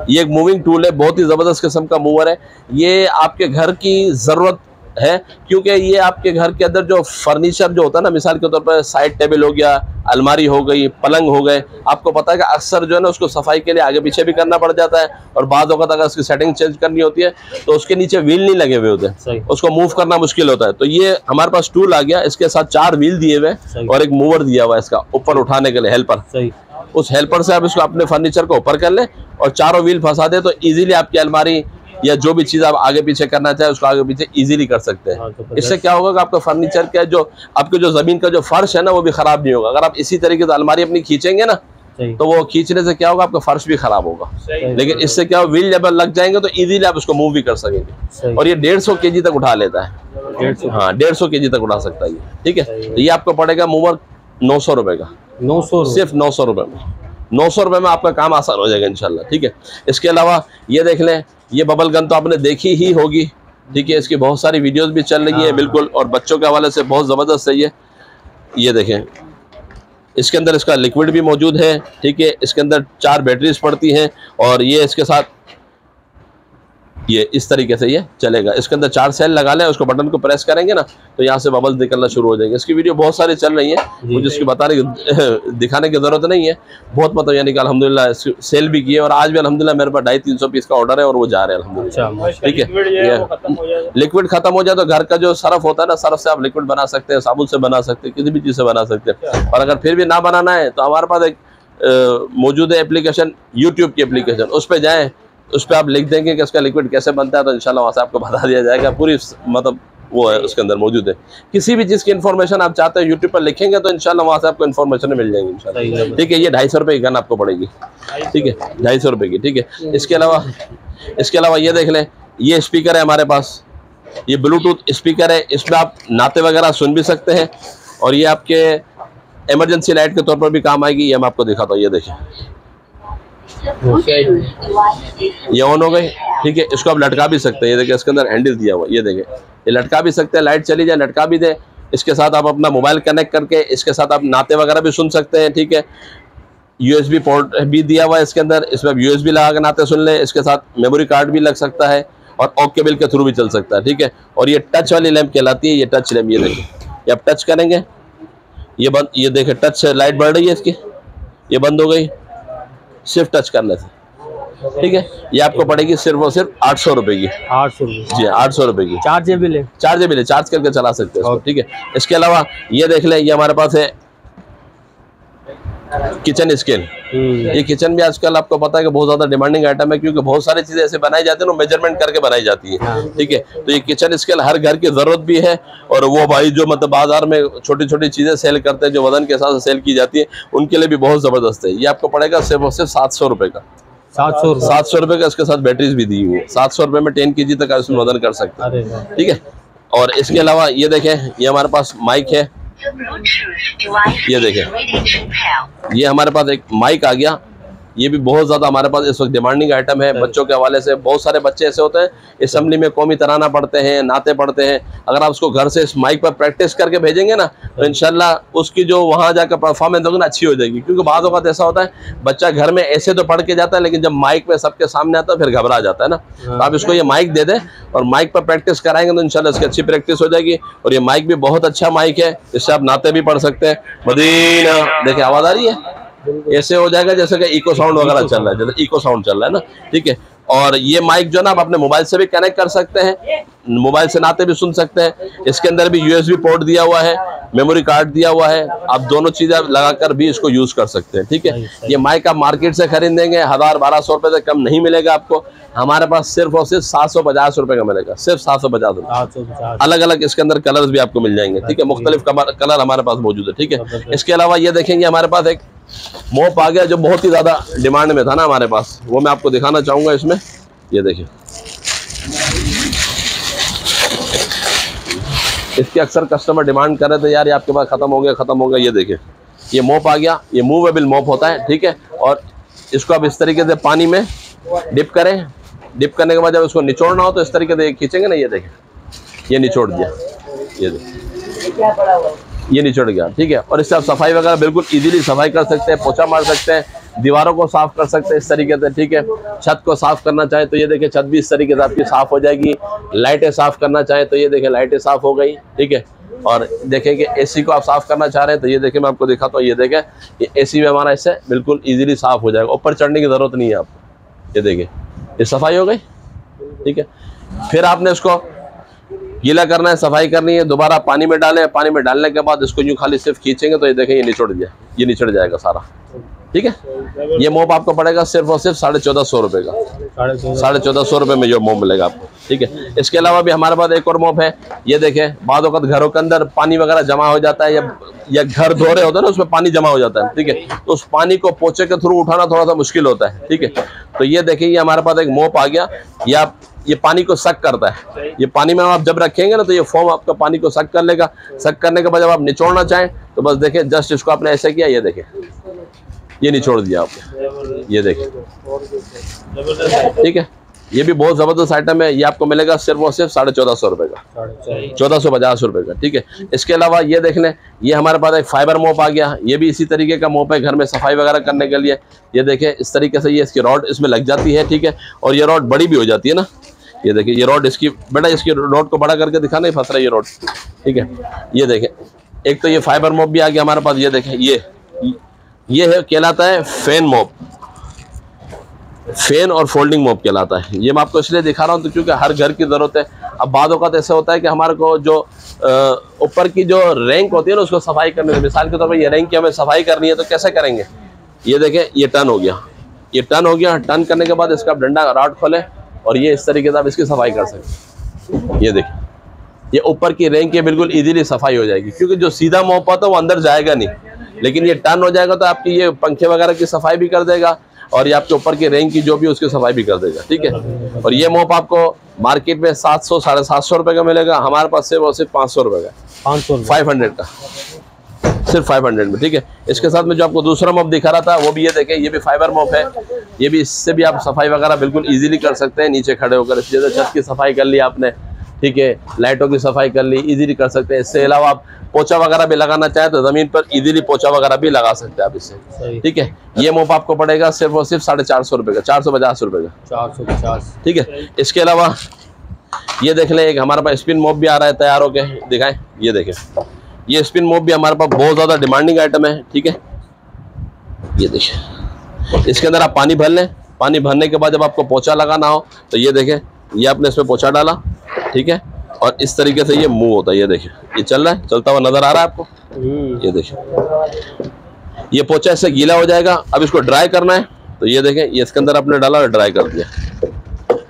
ये एक मूविंग टूल है, बहुत ही ज़बरदस्त किस्म का मूवर है। ये आपके घर की ज़रूरत है, क्योंकि ये आपके घर के अंदर जो फर्नीचर जो होता है ना, मिसाल के तौर पर साइड टेबल हो गया, अलमारी हो गई, पलंग हो गए, आपको पता है कि अक्सर जो है ना उसको सफाई के लिए आगे पीछे भी करना पड़ जाता है, और बाद वक्त अगर उसकी सेटिंग चेंज करनी होती है तो उसके नीचे व्हील नहीं लगे हुए होते, उसको मूव करना मुश्किल होता है। तो ये हमारे पास टूल आ गया, इसके साथ 4 व्हील दिए हुए और एक मूवर दिया हुआ है इसका ऊपर उठाने के लिए, हेल्पर। उस हेल्पर से आप इसको अपने फर्नीचर को ऊपर कर ले और चारों व्हील फंसा दे, तो इजीली आपकी अलमारी या जो भी चीज़ आप आगे पीछे करना चाहे उसको आगे पीछे इजीली कर सकते हैं। इससे क्या होगा कि आपका फर्नीचर का जो आपके जो ज़मीन का जो फर्श है ना, वो भी ख़राब नहीं होगा। अगर आप इसी तरीके से अलमारी अपनी खींचेंगे ना, तो वो खींचने से क्या होगा, आपका फर्श भी खराब होगा। लेकिन इससे क्या होगा, व्हील जब लग जाएंगे तो इजीली आप उसको मूव भी कर सकेंगे। और ये 150 kg तक उठा लेता है। हाँ, 150 kg तक उठा सकता है ये। ठीक है। तो ये आपको पड़ेगा मूवर 900 रुपये का। 900, सिर्फ 900 रुपये में। 900 रुपये में आपका काम आसान हो जाएगा इंशाल्लाह। ठीक है। इसके अलावा ये देख लें, ये बबल गन तो आपने देखी ही होगी। ठीक है। इसकी बहुत सारी वीडियोस भी चल रही है बिल्कुल, और बच्चों के हवाले से बहुत ज़बरदस्त है ये देखें, इसके अंदर इसका लिक्विड भी मौजूद है। ठीक है। इसके अंदर 4 बैटरीज पड़ती हैं, और ये इसके साथ ये इस तरीके से ये चलेगा। इसके अंदर 4 सेल लगा लें, उसको बटन को प्रेस करेंगे ना तो यहाँ से बबल्स निकलना शुरू हो जाएंगे। इसकी वीडियो बहुत सारी चल रही है, मुझे इसकी बताने की दिखाने की ज़रूरत नहीं है। बहुत मतलब यानी कि अल्हम्दुलिल्लाह सेल भी किए, और आज भी अल्हम्दुलिल्लाह मेरे पास 250-300 पीस का ऑर्डर है और वो जा रहे हैं अल्हम्दुलिल्लाह। ठीक है। लिक्विड खत्म हो जाए तो घर का जो सरफ होता है ना, सरफ से आप लिक्विड बना सकते हैं, साबुन से बना सकते हैं, किसी भी चीज़ से बना सकते हैं। और अगर फिर भी ना बनाना है तो हमारे पास एक मौजूद है एप्लीकेशन, यूट्यूब की एप्लीकेशन, उस पर जाएँ, उस पर आप लिख देंगे कि उसका लिक्विड कैसे बनता है, तो इंशाल्लाह वहाँ से आपको बता दिया जाएगा। पूरी मतलब वो है उसके अंदर मौजूद है। किसी भी चीज़ की इन्फॉर्मेशन आप चाहते हैं यूट्यूब पर लिखेंगे तो इंशाल्लाह वहाँ से आपको इन्फॉर्मेशन मिल जाएंगी इंशाल्लाह। ठीक है। ये 250 रुपये की गन आपको पड़ेगी। ठीक है, 250 रुपये की। ठीक है। इसके अलावा ये देख लें, ये स्पीकर है हमारे पास, ये ब्लूटूथ स्पीकर है। इसमें आप नाते वगैरह सुन भी सकते हैं, और ये आपके इमरजेंसी लाइट के तौर पर भी काम आएगी। ये मैं आपको दिखाता हूँ। ये देखें, ये ऑन हो गई, ठीक है। इसको आप लटका भी सकते हैं, ये देखिए इसके अंदर हैंडल दिया हुआ, ये देखिए ये लटका भी सकते हैं, लाइट चली जाए लटका भी दे। इसके साथ आप अपना मोबाइल कनेक्ट करके इसके साथ आप नाते वगैरह भी सुन सकते हैं, ठीक है। USB पोर्ट भी दिया हुआ है इसके अंदर, इसमें USB लगा के नाते सुन ले। इसके साथ मेमोरी कार्ड भी लग सकता है और ऑक केबल के थ्रू भी चल सकता है, ठीक है। और ये टच वाली लैंप कहलाती है, ये टच लैंप, ये देखिए ये आप टच करेंगे ये बंद, ये देखिए टच से लाइट बढ़ रही है इसकी, ये बंद हो गई सिर्फ टच करने से, ठीक है। ये आपको पड़ेगी सिर्फ और सिर्फ 800 रुपए की। 800 रुपये जी 800 रुपये की। चार्जेबल है? चार्जेबल है, चार्ज करके चला सकते हैं इसको, ठीक है। इसके अलावा ये देख लें, ये हमारे पास है किचन स्केल। ये किचन भी आजकल आपको पता है कि बहुत ज्यादा डिमांडिंग आइटम है, क्योंकि बहुत सारी चीजें ऐसे बनाई जाती है ना, मेजरमेंट करके बनाई जाती है, ठीक है। तो ये किचन स्केल हर घर की जरूरत भी है। और वो भाई जो मतलब बाजार में छोटी छोटी चीजें सेल करते हैं, जो वजन के हिसाब से सेल की जाती है, उनके लिए भी बहुत जबरदस्त है। ये आपको पड़ेगा सिर्फ और सिर्फ 700 रुपए का। 700 रुपए का। इसके साथ बैटरीज भी दी हुई है। 700 रुपए में 10 kg तक इसमें वजन कर सकते हैं, ठीक है। और इसके अलावा ये देखें, ये हमारे पास माइक है, ये देखें ये हमारे पास एक माइक आ गया। ये भी बहुत ज़्यादा हमारे पास इस वक्त डिमांडिंग आइटम है बच्चों के हवाले से। बहुत सारे बच्चे ऐसे होते हैं असेंबली में कौमी तराना पढ़ते हैं, नाते पढ़ते हैं। अगर आप उसको घर से इस माइक पर प्रैक्टिस करके भेजेंगे ना, तो इंशाल्लाह उसकी जो वहाँ जाकर परफॉर्मेंस होगी ना अच्छी हो जाएगी। क्योंकि बाद वक्त ऐसा होता है बच्चा घर में ऐसे तो पढ़ के जाता है, लेकिन जब माइक पे सबके सामने आता है फिर घबरा जाता है ना। तो आप इसको ये माइक दे दें और माइक पर प्रैक्टिस कराएंगे तो इंशाल्लाह इसकी अच्छी प्रैक्टिस हो जाएगी। और ये माइक भी बहुत अच्छा माइक है, इससे आप नाते भी पढ़ सकते हैं। मदीना देखिए आवाज़ आ रही है, ऐसे हो जाएगा जैसे कि इको साउंड वगैरह चल रहा है, जैसे इको साउंड चल रहा है ना, ठीक है। और ये माइक जो ना आप अपने मोबाइल से भी कनेक्ट कर सकते हैं, मोबाइल से नाते भी सुन सकते हैं। इसके अंदर भी USB पोर्ट दिया हुआ है, मेमोरी कार्ड दिया हुआ है, आप दोनों चीजें लगाकर भी इसको यूज कर सकते हैं, ठीक है। ये माइक आप मार्केट से खरीदेंगे 1000-1200 रुपए से कम नहीं मिलेगा आपको। हमारे पास सिर्फ और सिर्फ 750 रुपए का मिलेगा, सिर्फ 750 रुपए। अलग अलग इसके अंदर कलर्स भी आपको मिल जाएंगे, ठीक है। मुख्तलिफ कलर हमारे पास मौजूद है, ठीक है। इसके अलावा ये देखेंगे हमारे पास एक मोप आ गया जो बहुत ही ज्यादा डिमांड में था ना हमारे पास, वो मैं आपको दिखाना चाहूंगा इसमें। ये देखिए इसके अक्सर कस्टमर डिमांड कर रहे थे, यार ये आपके पास खत्म हो गया। ये देखिए ये मोप आ गया, ये मूवेबल मोप होता है, ठीक है। और इसको आप इस तरीके से पानी में डिप करें, डिप करने के बाद जब इसको निचोड़ना हो तो इस तरीके से खींचेंगे ना, ये देखें ये निचोड़ दिया, ये देखिए ये निचोड़ गया, ठीक है। और इससे आप सफाई वगैरह बिल्कुल इजीली सफाई कर सकते हैं, पोछा मार सकते हैं, दीवारों को साफ कर सकते हैं इस तरीके से, ठीक है। छत को साफ करना चाहे तो ये देखिए छत भी इस तरीके से आपकी साफ हो जाएगी। लाइटें साफ करना चाहे तो ये देखिए लाइटें साफ हो गई, ठीक है। और देखें कि AC को आप साफ करना चाह रहे हैं तो ये देखिए मैं आपको दिखाता हूँ, ये देखें ये AC में हमारा इससे बिल्कुल ईजिली साफ हो जाएगा, ऊपर चढ़ने की जरूरत नहीं है आपको। ये देखिए ये सफाई हो गई, ठीक है। फिर आपने इसको गीला करना है, सफाई करनी है, दोबारा पानी में डालें। पानी में डालने के बाद इसको यूँ खाली सिर्फ खींचेंगे तो ये देखें ये निचोड़ दिया, ये निचड़ जाएगा सारा, ठीक है। ये मोप आपको पड़ेगा सिर्फ और सिर्फ 1450 रुपए का। 1450 रुपए में जो मोप मिलेगा आपको, ठीक है। इसके अलावा भी हमारे पास एक और मोप है, ये देखें बाद वक्त घरों के अंदर पानी वगैरह जमा हो जाता है या घर धो रहे होते हैं ना, उसमें पानी जमा हो जाता है, ठीक है। तो उस पानी को पोछे के थ्रू उठाना थोड़ा सा मुश्किल होता है, ठीक है। तो ये देखिए ये हमारे पास एक मोप आ गया, ये पानी को सक करता है। ये पानी में आप जब रखेंगे ना तो ये फोम आपका पानी को सक कर लेगा। सक करने के बाद जब आप निचोड़ना चाहें तो बस देखें जस्ट इसको आपने ऐसे किया, ये देखें ये निचोड़ दिया आपने, ये देखें, ठीक है। ये भी बहुत ज़बरदस्त आइटम है, ये आपको मिलेगा सिर्फ और सिर्फ 1450 रुपये का, 1450 रुपये का, ठीक है। इसके अलावा ये देख लें, ये हमारे पास एक फाइबर मोप आ गया, ये भी इसी तरीके का मोप है घर में सफाई वगैरह करने के लिए। ये देखें इस तरीके से ये इसकी रॉड इसमें लग जाती है, ठीक है। और ये रॉड बड़ी भी हो जाती है ना, ये देखिए ये रॉड इसकी बेटा इसकी रॉड को बड़ा करके दिखाना, ही फंस रहा है ये रॉड, ठीक है। ये देखें एक तो ये फाइबर मोप भी आ गया हमारे पास, ये देखें ये है कहलाता है फैन मोप, फैन और फोल्डिंग मोप कहलाता है। ये मैं आपको इसलिए दिखा रहा हूँ तो क्योंकि हर घर की ज़रूरत है। अब बाद औक़ात ऐसा होता है कि हमारे को जो ऊपर की जो रैंक होती है ना उसको सफाई करने में, मिसाल के तौर पर ये रैंक की हमें सफाई करनी है तो कैसे करेंगे। ये देखें ये टर्न हो गया, ये टर्न हो गया। टर्न करने के बाद इसका डंडा रॉड खोलें और ये इस तरीके से आप इसकी सफाई कर सकते हैं। ये देखिए ये ऊपर की रैंक की बिल्कुल इजीली सफाई हो जाएगी, क्योंकि जो सीधा मोप होता है वो अंदर जाएगा नहीं, लेकिन ये टर्न हो जाएगा तो आपकी ये पंखे वगैरह की सफाई भी कर देगा और ये आपके ऊपर की रैंक की जो भी उसकी सफाई भी कर देगा, ठीक है। और ये मोप आपको मार्केट में 700-750 रुपये का मिलेगा, हमारे पास सिर्फ और सिर्फ 500 रुपये का, 500 का सिर्फ 500 में, ठीक है। इसके साथ में जो आपको दूसरा मॉप दिखा रहा था वो भी ये देखें, ये भी फाइबर मॉप है। ये भी, इससे भी आप सफाई वगैरह बिल्कुल इजीली कर सकते हैं नीचे खड़े होकर। जैसे छत की सफाई कर ली आपने, ठीक है, लाइटों की सफाई कर ली, इजीली कर सकते हैं। इससे अलावा आप पोछा वगैरह भी लगाना चाहे तो ज़मीन पर इजीली पोछा वगैरह भी लगा सकते हैं आप इससे, ठीक है। ये मोप आपको पड़ेगा सिर्फ और सिर्फ 450 रुपये का, 450 रुपये का, 450, ठीक है। इसके अलावा ये देख लें, एक हमारे पास स्पिन मोप भी आ रहा है तैयार होके, दिखाएं, ये देखें। ये स्पिन मोप भी हमारे पास बहुत ज़्यादा डिमांडिंग आइटम है, ठीक है। ये देखिए, इसके अंदर आप पानी भर लें। पानी भरने के बाद जब आपको पोछा लगाना हो तो ये देखें, ये आपने इसमें पोछा डाला, ठीक है, और इस तरीके से ये मूव होता है। ये देखिए, ये चल रहा है, चलता हुआ नजर आ रहा है आपको। ये देखिए, ये पोछा इससे गीला हो जाएगा। अब इसको ड्राई करना है तो ये देखें, ये इसके अंदर आपने डाला और ड्राई कर दिया,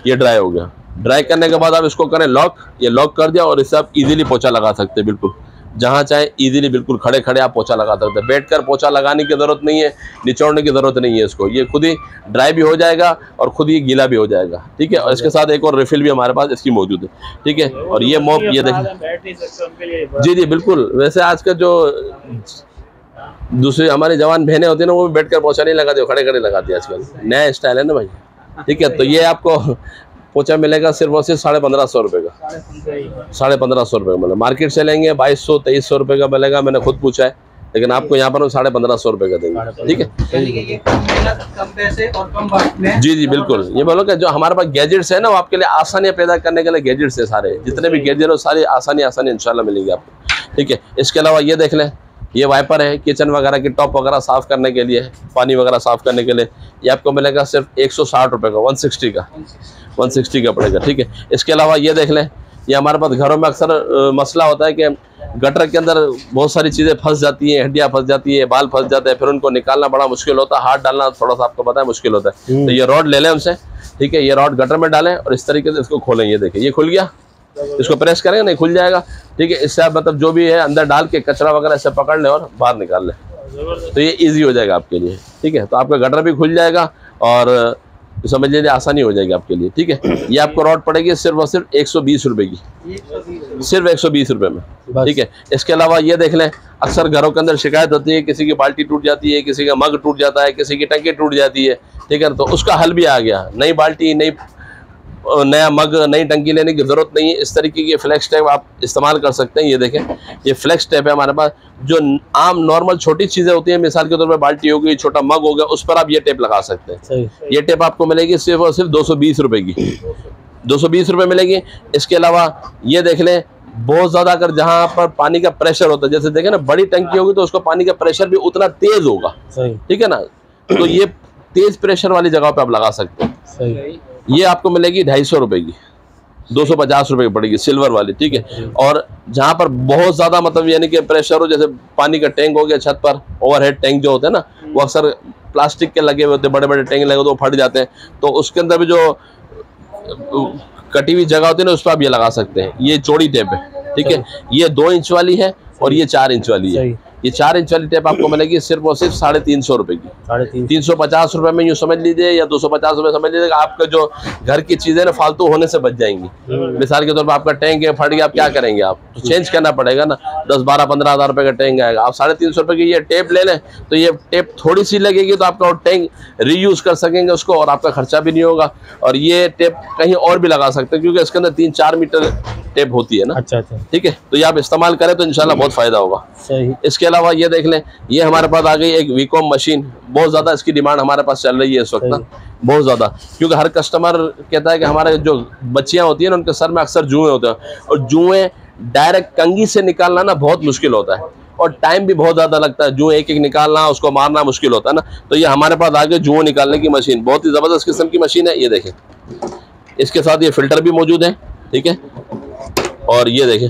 ये ड्राई हो गया। ड्राई करने के बाद आप इसको करें लॉक, ये लॉक कर दिया और इससे आप इजीली पोछा लगा सकते हैं, बिल्कुल जहाँ चाहे इजीली, बिल्कुल खड़े खड़े आप पोछा लगा सकते हैं। बैठकर पोछा लगाने की ज़रूरत नहीं है, निचोड़ने की ज़रूरत नहीं है इसको। ये खुद ही ड्राई भी हो जाएगा और खुद ही गीला भी हो जाएगा, ठीक है। और इसके साथ एक और रिफिल भी हमारे पास इसकी मौजूद है, ठीक है। और ये मोप, ये देखें, जी जी बिल्कुल। वैसे आज का जो दूसरी हमारी जवान बहनें होती है ना, वो भी बैठकर पोछा नहीं लगाती, खड़े खड़े लगाती है आजकल, नया स्टाइल है ना भाई, ठीक है। तो ये आपको पोछा मिलेगा सिर्फ और सिर्फ 1550 रुपये का, 1550 रुपये का। मतलब मार्केट से लेंगे 2200-2300 रुपये का मिलेगा, मैंने खुद पूछा है, लेकिन आपको यहाँ पर 1550 रुपये का देंगे, ठीक है। कम पैसे और कम वक्त में। जी जी बिल्कुल। ये बोलो कि जो हमारे पास गैजेट्स है ना, वो आपके लिए आसानियाँ पैदा करने के लिए गैजेट्स है सारे, जितने भी गैजेट हो सारी आसानी इंशाल्लाह मिलेंगी आपको, ठीक है। इसके अलावा ये देख लें, ये वाइपर है किचन वगैरह की टॉप वगैरह साफ़ करने के लिए, पानी वगैरह साफ़ करने के लिए। ये आपको मिलेगा सिर्फ 160 रुपये का, 160 का पड़ेगा, ठीक है। इसके अलावा ये देख लें, ये हमारे पास घरों में अक्सर मसला होता है कि गटर के अंदर बहुत सारी चीज़ें फंस जाती हैं, हड्डियाँ फंस जाती है, बाल फंस जाते हैं, फिर उनको निकालना बड़ा मुश्किल होता है, हाथ डालना थोड़ा सा आपको पता है मुश्किल होता है। तो ये रॉड ले लें उनसे, ठीक है। ये रॉड गटर में डालें और इस तरीके से इसको खोलें। ये देखिए, ये खुल गया, इसको प्रेस करेंगे नहीं खुल जाएगा, ठीक है। इससे आप मतलब जो भी है अंदर डाल के कचरा वगैरह इससे पकड़ लें और बाहर निकाल लें, तो ये इजी हो जाएगा आपके लिए, ठीक है। तो आपका गटर भी खुल जाएगा और समझ लीजिए आसानी हो जाएगी आपके लिए, ठीक है। ये आपको रॉड पड़ेगी सिर्फ और सिर्फ 120 रुपये की, सिर्फ 120 रुपये में, ठीक है। इसके अलावा ये देख लें, अक्सर घरों के अंदर शिकायत होती है, किसी की बाल्टी टूट जाती है, किसी का मग टूट जाता है, किसी की टंकी टूट जाती है, ठीक है। तो उसका हल भी आ गया, नई बाल्टी, नया मग, नई टंकी लेने की ज़रूरत नहीं है। इस तरीके की फ्लेक्स टेप आप इस्तेमाल कर सकते हैं। ये देखें, ये फ्लेक्स टेप है हमारे पास, जो आम नॉर्मल छोटी चीज़ें होती हैं, मिसाल के तौर पर बाल्टी हो गई, छोटा मग हो गया, उस पर आप ये टेप लगा सकते हैं। ये टेप आपको मिलेगी सिर्फ और सिर्फ 220 रुपये की, 220 रुपये मिलेगी। इसके अलावा ये देख लें, बहुत ज़्यादा अगर जहाँ पर पानी का प्रेशर होता है, जैसे देखें ना बड़ी टंकी होगी तो उसका पानी का प्रेशर भी उतना तेज़ होगा, ठीक है ना। तो ये तेज़ प्रेशर वाली जगह पर आप लगा सकते हैं। ये आपको मिलेगी 250 रुपये की, 250 रुपये की पड़ेगी, सिल्वर वाली, ठीक है। और जहाँ पर बहुत ज़्यादा मतलब यानी कि प्रेशर हो, जैसे पानी का टैंक हो गया छत पर, ओवरहेड टैंक जो होते हैं ना, वो अक्सर प्लास्टिक के लगे हुए होते हैं, बड़े बड़े टैंक लगे होते हैं, वो फट जाते हैं, तो उसके अंदर भी जो कटी हुई जगह होती है ना, उस पर आप ये लगा सकते हैं। ये चौड़ी टेप है, ठीक है। ये 2 इंच वाली है और ये 4 इंच वाली है। ये 4 इंच वाली टेप आपको मिलेगी सिर्फ और सिर्फ 350 रुपये की, 350 रुपये में यूँ समझ लीजिए, या 250 रुपये समझ लीजिए। आपका जो घर की चीज़ें ना फालतू होने से बच जाएंगी। मिसाल के तौर पर आपका टैंक है, फट गया, आप क्या करेंगे, आप तो चेंज करना पड़ेगा ना, 10, 12, 15 हज़ार रुपये का टैंक आएगा। आप 350 रुपये की ये टेप ले लें तो ये टेप थोड़ी सी लगेगी, तो आपका टैंक रीयूज़ कर सकेंगे उसको, और आपका खर्चा भी नहीं होगा। और ये टेप कहीं और भी लगा सकते हैं, क्योंकि इसके अंदर 3-4 मीटर टेप होती है ना, अच्छा, ठीक है। तो ये आप इस्तेमाल करें तो इंशाल्लाह बहुत फ़ायदा होगा। इसके अलावा ये देख लें, ये हमारे पास आ गई एक वीकॉम मशीन, बहुत ज़्यादा इसकी डिमांड हमारे पास चल रही है इस वक्त ना, बहुत ज़्यादा, क्योंकि हर कस्टमर कहता है कि हमारे जो बच्चियाँ होती हैं ना, उनके सर में अक्सर जुएँ होते हैं, और जुएँ डायरेक्ट कंघी से निकालना ना बहुत मुश्किल होता है, और टाइम भी बहुत ज़्यादा लगता है। जुएँ एक निकालना, उसको मारना मुश्किल होता है ना। तो ये हमारे पास आ गई जुएँ निकालने की मशीन, बहुत ही ज़बरदस्त किस्म की मशीन है। ये देखें, इसके साथ ये फिल्टर भी मौजूद है, ठीक है। और ये देखें,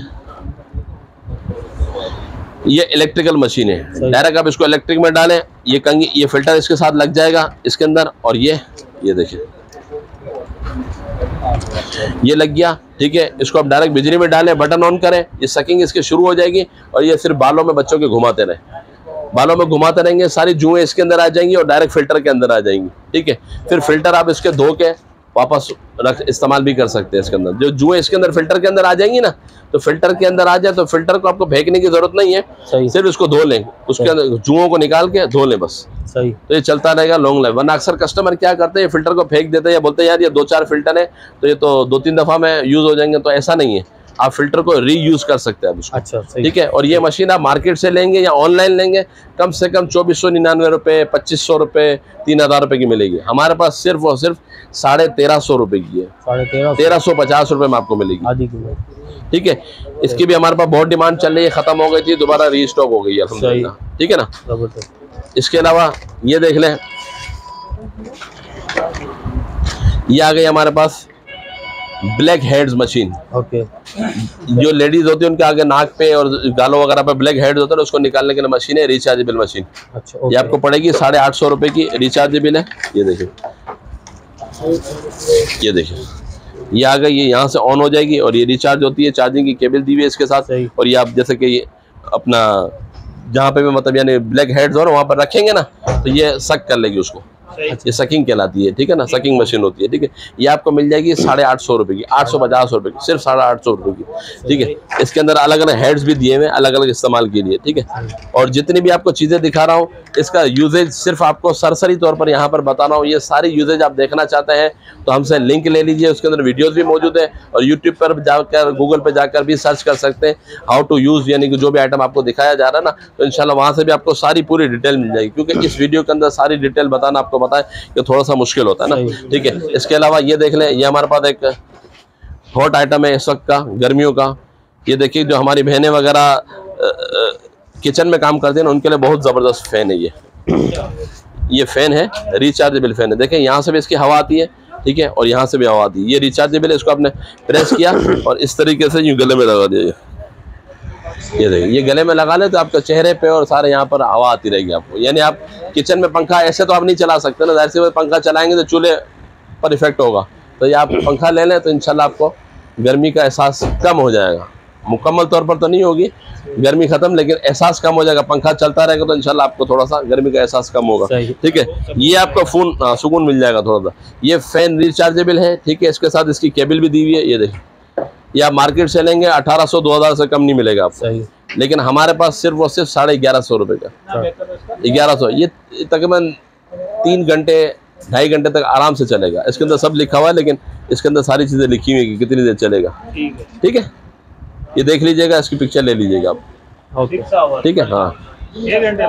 ये इलेक्ट्रिकल मशीन है, डायरेक्ट आप इसको इलेक्ट्रिक में डालें, ये कंघी, ये फिल्टर इसके साथ लग जाएगा इसके अंदर, और ये देखिए, ये लग गया, ठीक है। इसको आप डायरेक्ट बिजली में डालें, बटन ऑन करें, ये सकिंग इसकी शुरू हो जाएगी, और ये सिर्फ बालों में बच्चों के घुमाते रहें, बालों में घुमाते रहेंगे, सारी जुएँ इसके अंदर आ जाएंगी और डायरेक्ट फिल्टर के अंदर आ जाएंगी, ठीक है। फिर फिल्टर आप इसके धो के वापस इस्तेमाल भी कर सकते हैं इसके अंदर। जो जुएं इसके अंदर फिल्टर के अंदर आ जाएंगी ना, तो फिल्टर के अंदर आ जाए तो फिल्टर को आपको फेंकने की जरूरत नहीं है, सिर्फ इसको धो लें, उसके अंदर जुओं को निकाल के धो लें बस। सही। तो ये चलता रहेगा लॉन्ग लाइफ। वरना अक्सर कस्टमर क्या करते हैं, फिल्टर को फेंक देते हैं या बोलते हैं यार ये 2-4 फिल्टर है तो ये तो 2-3 दफा में यूज हो जाएंगे, तो ऐसा नहीं है, आप फिल्टर को रीयूज कर सकते हैं उसको। अच्छा, सही। ठीक है। और ये मशीन आप मार्केट से लेंगे या ऑनलाइन लेंगे, कम से कम 2499 रुपये, 2500 रुपये, 3000 रुपये की मिलेगी। हमारे पास सिर्फ और सिर्फ 1350 रुपये की है, 1350 रुपये में आपको मिलेगी आधी कीमत। ठीक है। इसकी भी हमारे पास बहुत डिमांड चल रही है, खत्म हो गई थी, दोबारा रीस्टॉक हो गई है अल्हम्दुलिल्लाह। ठीक है ना। जबरदस्त। इसके अलावा ये देख लें, ये आ गई हमारे पास ब्लैक हेड्स मशीन। ओके। जो लेडीज होती है उनके आगे नाक पे और गालों वगैरह पे ब्लैक हेड्स होते हैं, उसको निकालने के लिए मशीन है, रिचार्जेबल मशीन। अच्छा, ये आपको पड़ेगी 850 रुपये की, रिचार्जेबल है। ये देखिए, ये देखिए, ये आ गई, ये यहाँ से ऑन हो जाएगी और ये रिचार्ज होती है, चार्जिंग की केबल दी हुई है इसके साथ। और ये आप जैसे कि ये अपना जहाँ पे भी मतलब यानी ब्लैक हेड्स हो ना वहाँ पर रखेंगे ना, तो ये सक कर लेगी उसको, ये सकिंग कहलाती है। ठीक है ना, सकिंग मशीन होती है। ठीक है। ये आपको मिल जाएगी 850 रुपये की, 850 रुपये की, सिर्फ 850 रुपये की। ठीक है। इसके अंदर अलग अलग हेड्स भी दिए हुए हैं, अलग अलग इस्तेमाल के लिए। ठीक है। और जितनी भी आपको चीज़ें दिखा रहा हूँ, इसका यूजेज सिर्फ आपको सरसरी तौर पर यहाँ पर बता रहा हूँ। ये सारी यूजेज आप देखना चाहते हैं तो हमसे लिंक ले लीजिए, उसके अंदर वीडियोज़ भी मौजूद है, और यूट्यूब पर जाकर, गूगल पर जाकर भी सर्च कर सकते हैं हाउ टू यूज़, यानी कि जो भी आइटम आपको दिखाया जा रहा है ना, तो इंशाल्लाह वहाँ से भी आपको सारी पूरी डिटेल मिल जाएगी, क्योंकि इस वीडियो के अंदर सारी डिटेल बताना आपको पता है कि थोड़ा सा मुश्किल होता है ना। ठीक है। इसके अलावा ये देख लें, ये हमारे पास एक हॉट आइटम है इस वक्त का, गर्मियों का। ये देखिए, जो हमारी बहनें वगैरह किचन में काम करते हैं ना, उनके लिए बहुत ज़बरदस्त फ़ैन है ये फ़ैन है, रिचार्जेबल फ़ैन है। देखें, यहाँ से भी इसकी हवा आती है, ठीक है, और यहाँ से भी हवा आती है। ये रिचार्जेबल है, इसको आपने प्रेस किया और इस तरीके से यूँ गले में लगा दिया। ये देखिए, ये गले में लगा ले तो आपके चेहरे पे और सारे यहाँ पर हवा आती रहेगी आपको। यानी आप किचन में पंखा ऐसे तो आप नहीं चला सकते ना, जाहिर सी बात, पंखा चलाएंगे तो चूल्हे पर इफेक्ट होगा। तो ये आप पंखा ले लें तो इंशाल्लाह आपको गर्मी का एहसास कम हो जाएगा। मुकम्मल तौर पर तो नहीं होगी गर्मी ख़त्म, लेकिन एहसास कम हो जाएगा। पंखा चलता रहेगा तो इंशाल्लाह आपको थोड़ा सा गर्मी का एहसास कम होगा। ठीक है। ये आपको सुकून मिल जाएगा थोड़ा सा। ये फ़ैन रिचार्जेबल है। ठीक है। इसके साथ इसकी केबल भी दी हुई है। ये देखिए, ये आप मार्केट से लेंगे 1800-2000 से कम नहीं मिलेगा आपको, लेकिन हमारे पास सिर्फ और सिर्फ 1150 रुपये का, 1100। ये तकरीबन 3 घंटे 2.5 घंटे तक आराम से चलेगा। इसके अंदर सब लिखा हुआ है, लेकिन इसके अंदर सारी चीज़ें लिखी हुई है कि कितनी देर चलेगा। ठीक है। ये देख लीजिएगा, इसकी पिक्चर ले लीजिएगा आप। ठीक है। हाँ 6 घंटे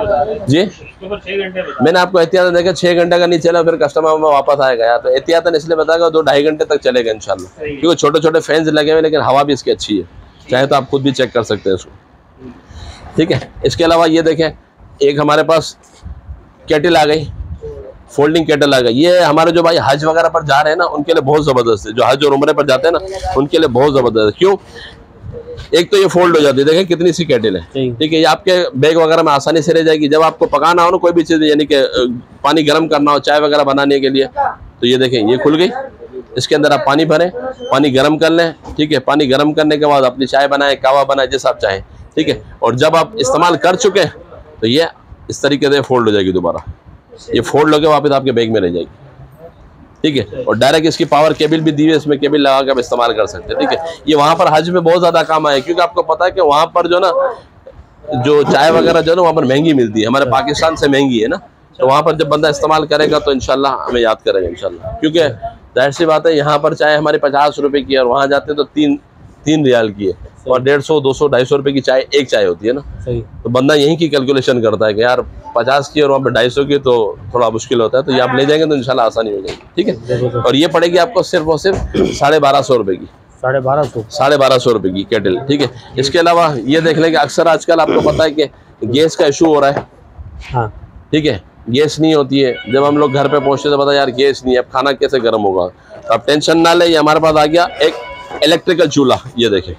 जी, 6 घंटे मैंने आपको एहतियातन देखा 6 घंटे का नहीं चला, फिर कस्टमर में वापस आएगा यार, तो एहतियातन इसलिए बताएगा 2-2.5 घंटे तक चलेगा इंशाल्लाह, क्योंकि छोटे छोटे फैंस लगे हुए, लेकिन हवा भी इसकी अच्छी है। चाहे तो आप खुद भी चेक कर सकते हैं इसको। ठीक है। इसके अलावा ये देखें, एक हमारे पास केटल आ गई, फोल्डिंग केटल आ गई। ये हमारे जो भाई हज वगैरह पर जा रहे हैं ना, उनके लिए बहुत ज़बरदस्त है। जो हज और उम्रे पर जाते हैं ना, उनके लिए बहुत ज़बरदस्त है। क्यों? एक तो ये फोल्ड हो जाती है, देखें कितनी सी केटल है। ठीक है। ये आपके बैग वगैरह में आसानी से रह जाएगी। जब आपको पकाना हो ना कोई भी चीज़, यानी कि पानी गर्म करना हो, चाय वगैरह बनाने के लिए, तो ये देखें, ये खुल गई। इसके अंदर आप पानी भरें, पानी गर्म कर लें। ठीक है। पानी गर्म करने के बाद अपनी चाय बनाएं, कहवा बनाएं, जैसा आप चाहें। ठीक है। और जब आप इस्तेमाल कर चुके हैं तो ये इस तरीके से फोल्ड हो जाएगी दोबारा। ये फोल्ड होकर वापस आपके बैग में रह जाएगी। ठीक है। और डायरेक्ट इसकी पावर केबल भी दी हुई है, इसमें केबल लगा के आप इस्तेमाल कर सकते हैं। ठीक है। ये वहाँ पर हज में बहुत ज़्यादा काम आए, क्योंकि आपको पता है कि वहाँ पर जो ना, जो चाय वगैरह जो ना वहाँ पर महंगी मिलती है, हमारे पाकिस्तान से महंगी है ना, तो वहाँ पर जब बंदा इस्तेमाल करेगा तो इंशाल्लाह हमें याद करेगा इंशाल्लाह। क्योंकि जाहिर सी बात है, यहाँ पर चाय हमारे 50 रुपये की है और वहाँ जाते तो 3 रियाल की है, और 150, 200, 250 रुपये की चाय एक चाय होती है ना। तो बंदा यहीं की कैलकुलेशन करता है कि यार 50 की और वहाँ पर 250 की, तो थोड़ा मुश्किल होता है। तो ये आप ले जाएंगे तो इंशाल्लाह आसानी हो जाएगी। ठीक है। और ये पड़ेगी आपको सिर्फ और सिर्फ 1250 रुपये की, 1250 रुपये की केटल। ठीक है। इसके अलावा ये देख लें कि अक्सर आजकल आपको पता है कि गैस का इशू हो रहा है। हाँ। ठीक है। गैस नहीं होती है, जब हम लोग घर पे पहुँचते तो पता यार गैस नहीं है, अब खाना कैसे गर्म होगा। तो आप टेंशन ना ले, ये हमारे पास आ गया एक इलेक्ट्रिकल चूल्हा। ये देखें,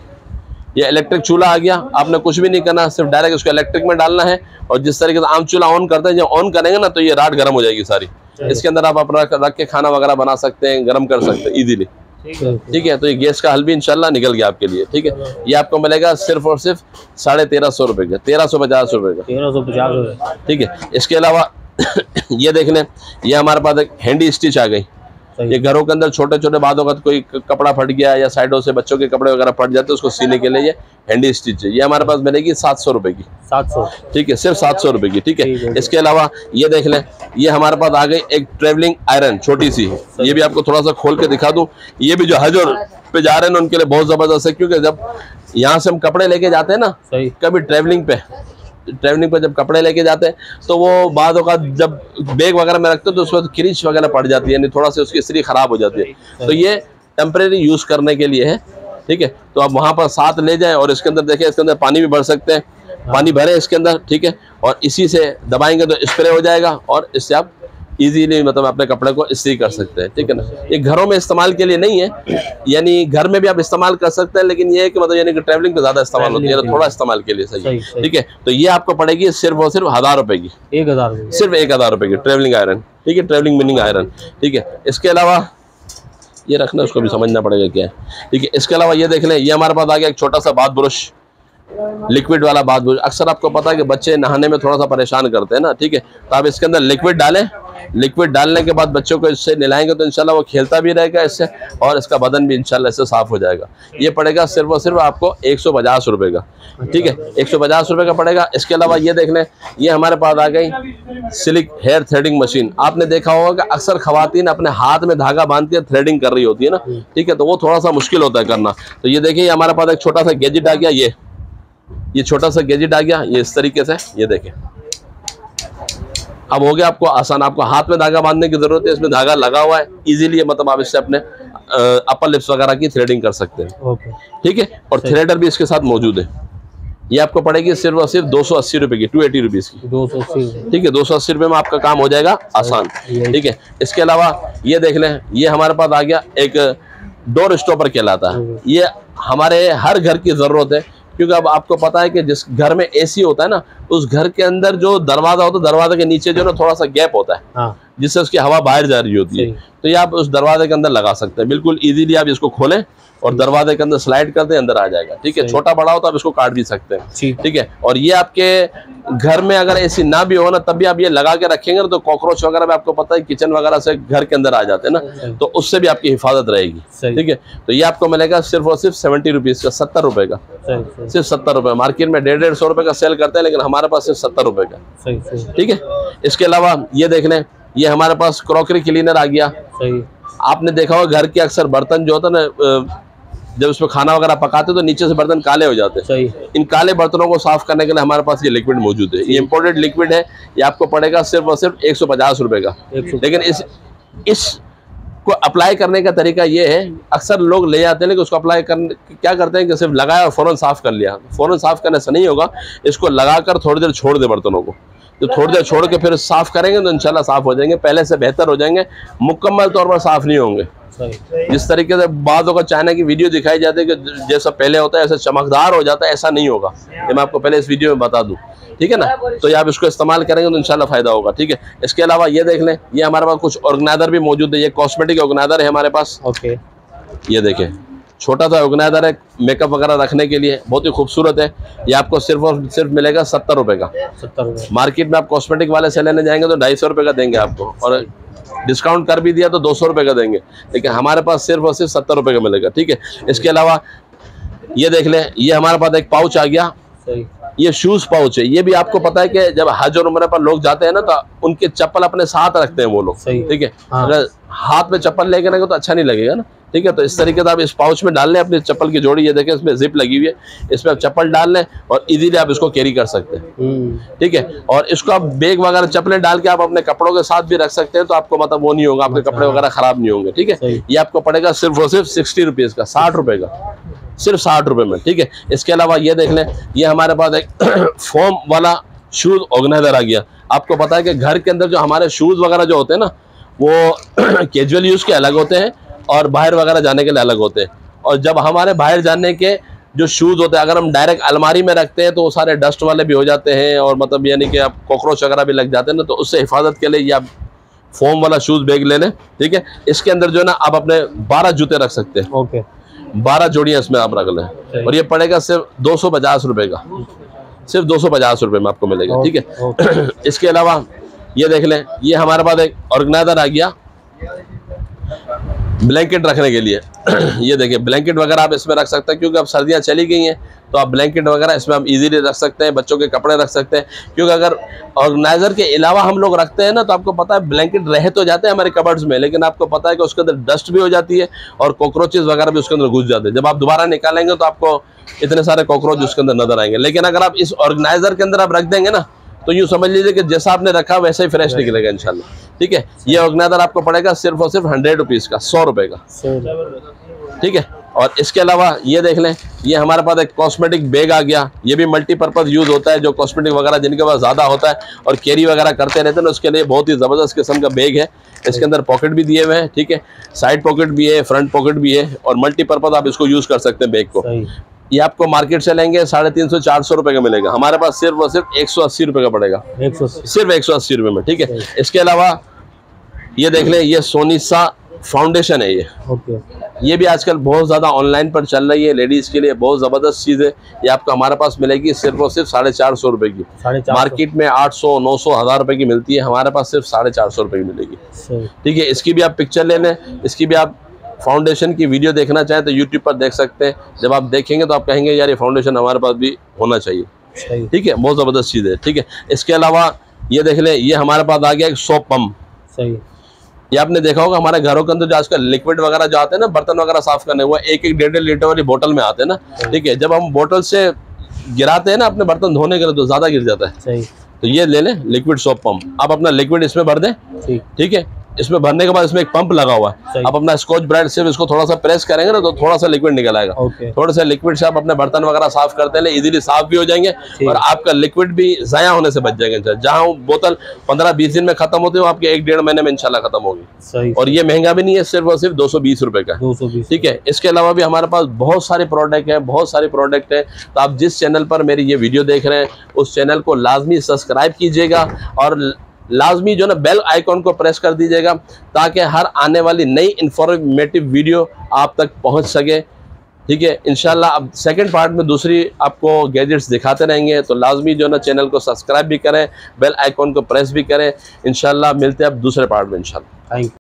ये इलेक्ट्रिक चूल्हा आ गया। आपने कुछ भी नहीं करना, सिर्फ डायरेक्ट उसको इलेक्ट्रिक में डालना है, और जिस तरीके से आम चूल्हा ऑन करते हैं, जब ऑन करेंगे ना तो ये राड गर्म हो जाएगी सारी। इसके अंदर आप अपना रख के खाना वगैरह बना सकते हैं, गर्म कर सकते हैं इजीली। ठीक है। तो ये गैस का हल भी इंशाल्लाह निकल गया आपके लिए। ठीक है। ये आपको मिलेगा सिर्फ और सिर्फ 1350 रुपये का, 1350 रुपये का, 1350। ठीक है। इसके अलावा ये देख लें, ये हमारे पास एक हैंडी स्टिच आ गई। ये घरों के अंदर छोटे छोटे बातों का कोई कपड़ा फट गया या साइडों से बच्चों के कपड़े वगैरह फट जाते हैं, उसको सीने के लिए ये हैंडी स्टिच है। ये हमारे पास मिलेगी 700 रुपए की। 700, ठीक है, सिर्फ 700 रुपए की। ठीक ठीक है, है। इसके अलावा ये देख लें, ये हमारे पास आ गई एक ट्रेवलिंग आयरन छोटी सी। ये भी आपको थोड़ा सा खोल के दिखा दूं। ये भी जो हज पे जा रहे हैं उनके लिए बहुत जबरदस्त है, क्योंकि जब यहाँ से हम कपड़े लेके जाते हैं ना, सही, कभी ट्रेवलिंग पे जब कपड़े लेके जाते हैं तो वो बाद का जब बैग वगैरह में रखते हैं तो उस वक्त क्रीच वगैरह पड़ जाती है, यानी थोड़ा सा उसकी इस्त्री खराब हो जाती है। तो ये टेम्परेरी यूज करने के लिए है। ठीक है, तो आप वहाँ पर साथ ले जाएं और इसके अंदर देखें, इसके अंदर पानी भी भर सकते हैं, पानी भरे इसके अंदर। ठीक है, और इसी से दबाएंगे तो स्प्रे हो जाएगा और इससे आप इजीली मतलब अपने कपड़े को इस्त्री कर सकते हैं। ठीक है ना, ये घरों में इस्तेमाल के लिए नहीं है, यानी घर में भी आप इस्तेमाल कर सकते हैं, लेकिन ये है कि मतलब यानी कि ट्रैवलिंग पे ज्यादा इस्तेमाल होती है, थोड़ा इस्तेमाल के लिए सही है। ठीक है, तो ये आपको पड़ेगी सिर्फ और सिर्फ 1000 रुपए की। 1000 रुपये, सिर्फ 1000 रुपए की ट्रैवलिंग आयरन। ठीक है, ट्रैवलिंग मिनिंग आयरन। ठीक है, इसके अलावा ये रखना, उसको भी समझना पड़ेगा क्या है। ठीक है, इसके अलावा ये देख लें, ये हमारे पास आ गया एक छोटा सा बाथ ब्रश, लिक्विड वाला बाथ ब्रश। अक्सर आपको पता है कि बच्चे नहाने में थोड़ा सा परेशान करते हैं ना। ठीक है, तो आप इसके अंदर लिक्विड डालें, लिक्विड डालने के बाद बच्चों को इससे नहलाएंगे तो इंशाल्लाह वो खेलता भी रहेगा इससे, और इसका बदन भी इंशाल्लाह इससे साफ हो जाएगा। ये पड़ेगा सिर्फ और सिर्फ आपको 150 रुपए का। ठीक है, 150 रुपए का पड़ेगा। इसके अलावा ये देख लें, ये हमारे पास आ गई सिल्क हेयर थ्रेडिंग मशीन। आपने देखा होगा कि अक्सर खवातीन अपने हाथ में धागा बांध के थ्रेडिंग कर रही होती है ना। ठीक है, तो वो थोड़ा सा मुश्किल होता है करना। तो ये देखिए, हमारे पास एक छोटा सा गैजेट आ गया, ये छोटा सा गैजेट आ गया, ये इस तरीके से, ये देखें, अब हो गया आपको आसान। आपको हाथ में धागा बांधने की जरूरत है, इसमें धागा लगा हुआ है, इजीली मतलब आप इससे अपने अपर लिप्स वगैरह की थ्रेडिंग कर सकते हैं। ओके, ठीक है, और थ्रेडर भी इसके साथ मौजूद है। ये आपको पड़ेगी सिर्फ और सिर्फ 280 रुपए की, 280 रुपीज की। 280, ठीक है, 280 रुपए में आपका काम हो जाएगा आसान। ठीक है, इसके अलावा ये देख लें, ये हमारे पास आ गया एक डोर स्टॉपर कहलाता है। ये हमारे हर घर की जरूरत है, क्योंकि अब आपको पता है कि जिस घर में एसी होता है ना, उस घर के अंदर जो दरवाजा होता है, दरवाजे के नीचे जो ना थोड़ा सा गैप होता है, हाँ, जिससे उसकी हवा बाहर जा रही होती है। तो ये आप उस दरवाजे के अंदर लगा सकते हैं, बिल्कुल इजीली। आप इसको खोलें और दरवाजे के अंदर स्लाइड करते हैं, अंदर आ जाएगा। ठीक है, छोटा बड़ा हो तो आप इसको काट भी सकते हैं। ठीक है, और ये आपके घर में अगर एसी ना भी हो ना, तब भी आप ये लगा के रखेंगे तो कॉकरोच वगैरह भी आपको पता है किचन वगैरह से घर के अंदर आ जाते हैं ना, तो उससे भी आपकी हिफाजत रहेगी। ठीक है, तो ये आपको मिलेगा सिर्फ और सिर्फ 70 रुपीज का, 70 रुपए का, सिर्फ 70 रुपए। मार्केट में 150-150 रुपए का सेल करते हैं, लेकिन हमारे पास सिर्फ 70 रुपए का। ठीक है, इसके अलावा ये देख लें, ये हमारे पास क्रॉकरी क्लीनर आ गया। आपने देखा होगा घर के अक्सर बर्तन जो होता है ना, जब उसमें खाना वगैरह पकाते तो नीचे से बर्तन काले हो जाते हैं। इन काले बर्तनों को साफ करने के लिए हमारे पास ये लिक्विड मौजूद है। ये इंपोर्टेड लिक्विड है, ये आपको पड़ेगा सिर्फ और सिर्फ 150 रुपए का। लेकिन इस को अप्लाई करने का तरीका ये है, अक्सर लोग ले जाते हैं लेकिन उसको अप्लाई करने क्या करते हैं कि सिर्फ लगाया और फौरन साफ कर लिया। फौरन साफ करने से नहीं होगा, इसको लगाकर थोड़ी देर छोड़ दे बर्तनों को, तो थोड़ी देर छोड़ के फिर साफ करेंगे तो इंशाल्लाह साफ हो जाएंगे, पहले से बेहतर हो जाएंगे, मुकम्मल तौर पर साफ नहीं होंगे। जिस तरीके से बादों का चाइना की वीडियो दिखाई जाती है कि जैसा पहले होता है ऐसा चमकदार हो जाता है, ऐसा नहीं होगा। ये मैं आपको पहले इस वीडियो में बता दूं। ठीक है ना, तो ये आप इसको इस्तेमाल करेंगे तो इंशाल्लाह फायदा होगा। ठीक है, इसके अलावा ये देख लें, ये हमारे पास कुछ ऑर्गेनाइजर भी मौजूद है। ये कॉस्मेटिक ऑर्गेनाइजर है हमारे पास। ओके, ये देखें, छोटा सा ऑर्गेनाइजर है मेकअप वगैरह रखने के लिए, बहुत ही खूबसूरत है। ये आपको सिर्फ और सिर्फ मिलेगा 70 रुपए का। 70 रुपये। मार्केट में आप कॉस्मेटिक वाले से लेने जाएंगे तो 250 रुपए का देंगे आपको, और डिस्काउंट कर भी दिया तो 200 रुपए का देंगे, लेकिन हमारे पास सिर्फ और सिर्फ 70 रुपए का मिलेगा। ठीक है, इसके अलावा ये देख लें, ये हमारे पास एक पाउच आ गया। ये शूज पाउच है। ये भी आपको पता है कि जब हज और उम्रा पर लोग जाते हैं ना, तो उनके चप्पल अपने साथ रखते हैं वो लोग। ठीक है, अगर हाथ में चप्पल लेके रहेंगे तो अच्छा नहीं लगेगा ना। ठीक है, तो इस तरीके से आप इस पाउच में डाल लें अपनी चप्पल की जोड़ी। ये देखें, इसमें जिप लगी हुई है, इसमें आप चप्पल डाल लें और इजीली आप इसको कैरी कर सकते हैं। ठीक है, और इसको आप बैग वगैरह चप्पलें डाल के आप अपने कपड़ों के साथ भी रख सकते हैं, तो आपको मतलब वो नहीं होगा, आपके कपड़े वगैरह खराब नहीं होंगे। ठीक है, ये आपको पड़ेगा सिर्फ और सिर्फ 60 रुपीज का, 60 रुपए का, सिर्फ 60 रुपए में। ठीक है, इसके अलावा ये देख लें, ये हमारे पास एक फोम वाला शूज ऑर्गेनाइजर आ गया। आपको पता है कि घर के अंदर जो हमारे शूज वगैरह जो होते हैं ना, वो कैजुअल यूज के अलग होते हैं और बाहर वगैरह जाने के लिए अलग होते हैं। और जब हमारे बाहर जाने के जो शूज़ होते हैं, अगर हम डायरेक्ट अलमारी में रखते हैं तो वो सारे डस्ट वाले भी हो जाते हैं, और मतलब यानी कि आप कॉकरोच वगैरह भी लग जाते हैं ना, तो उससे हिफाजत के लिए ये आप फोम वाला शूज़ बैग ले लें। ठीक है, इसके अंदर जो है ना आप अपने 12 जूते रख सकते हैं। ओके, 12 जोड़ियाँ इसमें आप रख लें, और ये पड़ेगा सिर्फ 250 रुपये का, सिर्फ 250 रुपये में आपको मिलेगा। ठीक है, इसके अलावा ये देख लें, ये हमारे पास एक ऑर्गेनाइजर आ गया। ब्लैंकेट रखने के लिए ये देखिए ब्लैंकेट वगैरह आप इसमें रख सकते हैं, क्योंकि अब सर्दियाँ चली गई हैं तो आप ब्लैंकेट वगैरह इसमें आप इजीली रख सकते हैं, बच्चों के कपड़े रख सकते हैं। क्योंकि अगर ऑर्गेनाइजर के अलावा हम लोग रखते हैं ना तो आपको पता है ब्लैंकेट रह तो जाते हैं हमारे कबर्ड्स में, लेकिन आपको पता है कि उसके अंदर डस्ट भी हो जाती है और कॉकरोचेस वगैरह भी उसके अंदर घुस जाते हैं। जब आप दोबारा निकालेंगे तो आपको इतने सारे कॉकरोच उसके अंदर नजर आएंगे। लेकिन अगर आप इस ऑर्गेनाइजर के अंदर आप रख देंगे ना तो यूँ समझ लीजिए कि जैसा आपने रखा वैसा ही फ्रेश निकलेगा इंशाल्लाह। ठीक है, ये ऑर्गेनाइजर आपको पड़ेगा सिर्फ और सिर्फ 100 रुपीज़ का, 100 रुपये का। ठीक है, और इसके अलावा ये देख लें, ये हमारे पास एक कॉस्मेटिक बैग आ गया। ये भी मल्टीपर्पज़ यूज़ होता है, जो कॉस्मेटिक वगैरह जिनके पास ज़्यादा होता है और कैरी वगैरह करते रहते हैं ना, उसके लिए बहुत ही ज़बरदस्त किस्म का बैग है। इसके अंदर पॉकेट भी दिए हुए हैं, ठीक है, साइड पॉकेट भी है, फ्रंट पॉकेट भी है और मल्टीपर्पज़ आप इसको यूज़ कर सकते हैं बैग को। ये आपको मार्केट से लेंगे 350-400 रुपये का मिलेगा, हमारे पास सिर्फ और सिर्फ 180 रुपये का पड़ेगा, सिर्फ 180 रुपये में। ठीक है, इसके अलावा ये देख लें, ये सोनीसा फाउंडेशन है ये भी आजकल बहुत ज़्यादा ऑनलाइन पर चल रही है, लेडीज़ के लिए बहुत ज़बरदस्त चीज़ है। ये आपको हमारे पास मिलेगी सिर्फ और सिर्फ 450 रुपये की। मार्केट में 800, 900, 1000 रुपये की मिलती है, हमारे पास सिर्फ 450 रुपये की मिलेगी। ठीक है, इसकी भी आप पिक्चर ले लें, इसकी भी आप फाउंडेशन की वीडियो देखना चाहें तो यूट्यूब पर देख सकते हैं। जब आप देखेंगे तो आप कहेंगे यार ये फाउंडेशन हमारे पास भी होना चाहिए। ठीक है, बहुत ज़बरदस्त चीज़ है। ठीक है, इसके अलावा ये देख लें, ये हमारे पास आ गया एक सोप पम्प। ये आपने देखा होगा हमारे घरों के अंदर जो आजकल लिक्विड वगैरह जो आते हैं ना बर्तन वगैरह साफ करने, वो 1-1, 1.5 लीटर वाली बोतल में आते हैं ना। ठीक है, जब हम बोतल से गिराते हैं ना अपने बर्तन धोने के लिए तो ज़्यादा गिर जाता है। तो ये ले लें लिक्विड सोप पंप, आप अपना लिक्विड इसमें भर दें। ठीक है, इसमें भरने के बाद इसमें एक पंप लगा हुआ है, आप अपना स्कॉच ब्राइट से इसको थोड़ा सा प्रेस करेंगे ना तो थोड़ा सा लिक्विड निकल आएगा। थोड़े से लिक्विड से आप अपने बर्तन वगैरह साफ करते हैं, इजीली साफ भी हो जाएंगे और आपका लिक्विड भी ज़ाया होने से बच जाएगा। जहाँ बोतल 15-20 दिन में खत्म होती है वो आपके 1-1.5 महीने में इंशाल्लाह खत्म होगी। और ये महंगा भी नहीं है, सिर्फ और सिर्फ 220 रुपये का। ठीक है, इसके अलावा भी हमारे पास बहुत सारे प्रोडक्ट हैं, बहुत सारे प्रोडक्ट हैं। तो आप जिस चैनल पर मेरी ये वीडियो देख रहे हैं उस चैनल को लाजमी सब्सक्राइब कीजिएगा और लाजमी जो ना बेल आइकॉन को प्रेस कर दीजिएगा ताकि हर आने वाली नई इंफॉर्मेटिव वीडियो आप तक पहुंच सके। ठीक है, इंशाल्लाह अब सेकंड पार्ट में दूसरी आपको गैजेट्स दिखाते रहेंगे, तो लाजमी जो ना चैनल को सब्सक्राइब भी करें, बेल आइकॉन को प्रेस भी करें। इंशाल्लाह मिलते हैं अब दूसरे पार्ट में इंशाल्लाह। Thank you.